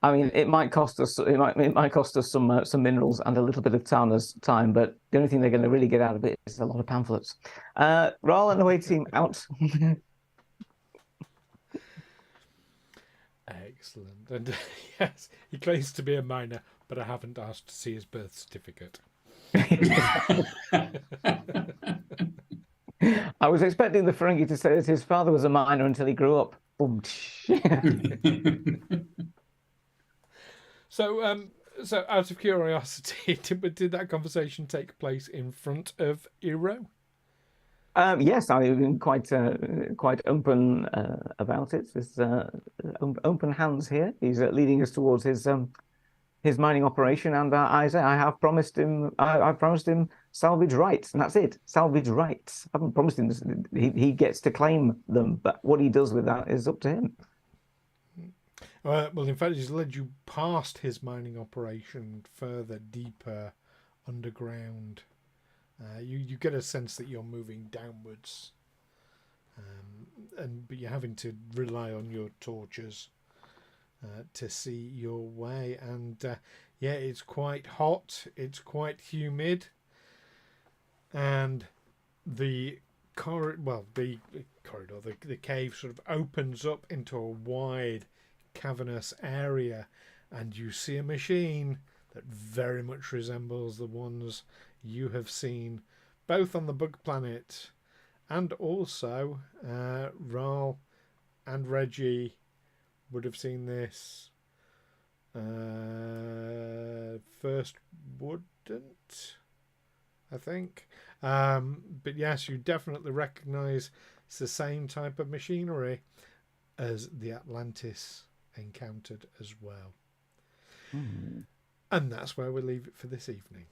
I mean, it might cost us. It might cost us some minerals and a little bit of Tana's time, but the only thing they're going to really get out of it is a lot of pamphlets. Wraal and the away team out. Excellent. And yes, he claims to be a miner, but I haven't asked to see his birth certificate. I was expecting the Ferengi to say that his father was a miner until he grew up. Boom. So out of curiosity, did that conversation take place in front of Iro? Yes, I've been quite open about it. There's open hands here. He's leading us towards his mining operation, and I have promised him. I've promised him salvage rights, and that's it. Salvage rights. I haven't promised him this. He gets to claim them, but what he does with that is up to him. Well, in fact, he's led you past his mining operation, further, deeper, underground. You get a sense that you're moving downwards, but you're having to rely on your torches to see your way. And yeah, it's quite hot. It's quite humid, and the cave sort of opens up into a wide, cavernous area, and you see a machine that very much resembles the ones you have seen both on the Bug Planet and also Wraal and Reggie would have seen this first, wouldn't, I think. But yes, you definitely recognise it's the same type of machinery as the Atlantis encountered as well. And that's where we leave it for this evening.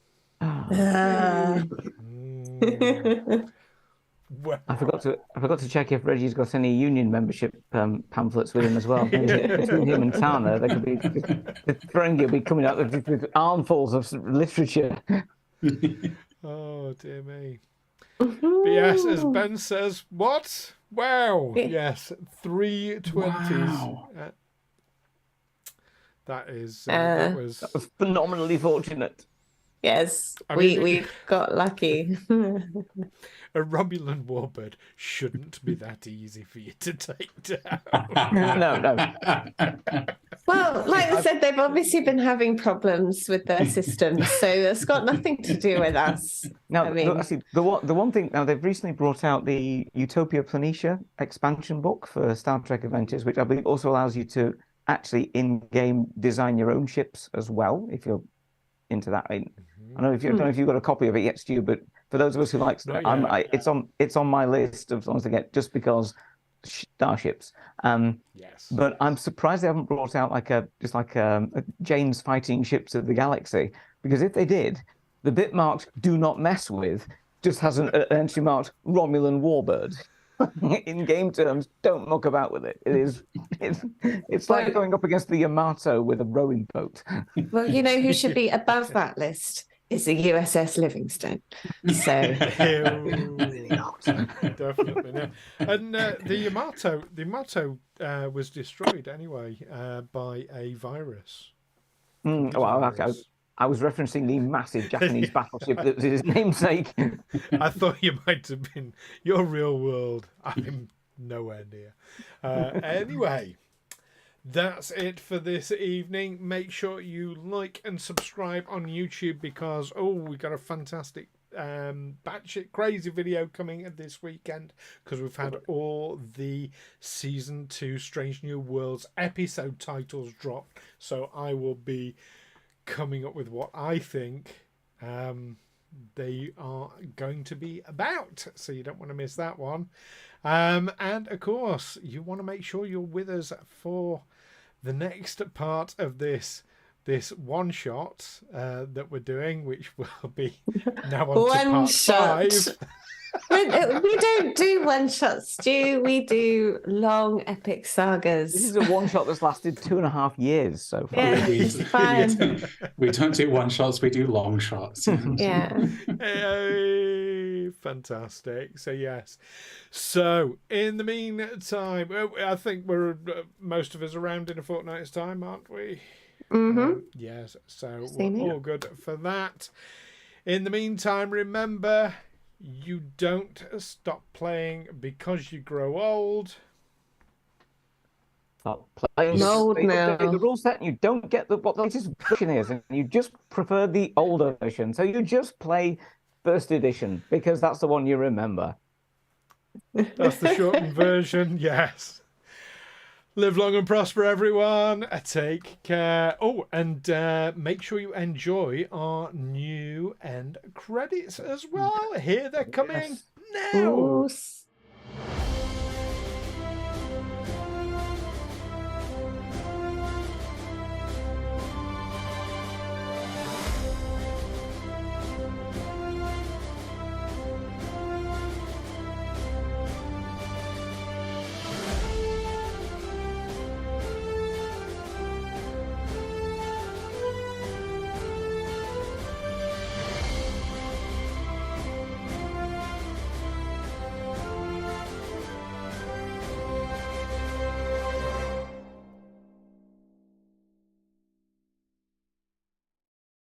Well, I forgot to check if Reggie's got any union membership pamphlets with him as well. Between him and Tana, they could be the Ferengi will be coming out with armfuls of literature. oh dear me. But yes, as Ben says, what? Wow. Yes, 320s. Wow. That is that was phenomenally fortunate. Yes, I mean, we got lucky. A Romulan warbird shouldn't be that easy for you to take down. No. Well, like I said, they've obviously been having problems with their systems, so it's got nothing to do with us. Now, I mean, actually, the one thing now they've recently brought out the Utopia Planitia expansion book for Star Trek Adventures, which I believe also allows you to actually in-game design your own ships as well, if you're into that. I don't know if you've got a copy of it yet, Stu, but for those of us who like, it's on my list of songs to get just because starships. Yes. But I'm surprised they haven't brought out like a Jane's fighting ships of the galaxy, because if they did, the bit marked "Do not mess with" just has an entry marked Romulan warbird. In game terms, don't muck about with it. It's like going up against the Yamato with a rowing boat. well, you know who should be above that list is the USS Livingstone. So definitely no. And the Yamato was destroyed anyway by a virus. I was referencing the massive Japanese battleship that was his namesake. I thought you might have been your real world. I'm nowhere near. Anyway, that's it for this evening. Make sure you like and subscribe on YouTube because, we got a fantastic batshit crazy video coming this weekend because we've had all the Season 2 Strange New Worlds episode titles dropped. So I will be coming up with what I think they are going to be about, so you don't want to miss that one. And of course you want to make sure you're with us for the next part of this one shot that we're doing, which will be now on to part 5. We don't do one shots, Stu. We do long epic sagas. This is a one shot that's lasted 2.5 years so far. Yeah, it's fine. We don't do one shots, we do long shots. Yeah. Hey, fantastic. So yes. So in the meantime, I think we're most of us around in a fortnight's time, aren't we? Mm-hmm. Yes. So we're all good for that. In the meantime, remember, you don't stop playing because you grow old. Stop playing. Old now. The rule set, and you don't get what the latest version is, and you just prefer the older version. So you just play first edition because that's the one you remember. That's the shortened version. Yes. Live long and prosper, everyone. Take care. Oh, and make sure you enjoy our new end credits as well. Here they're coming now. Ooh,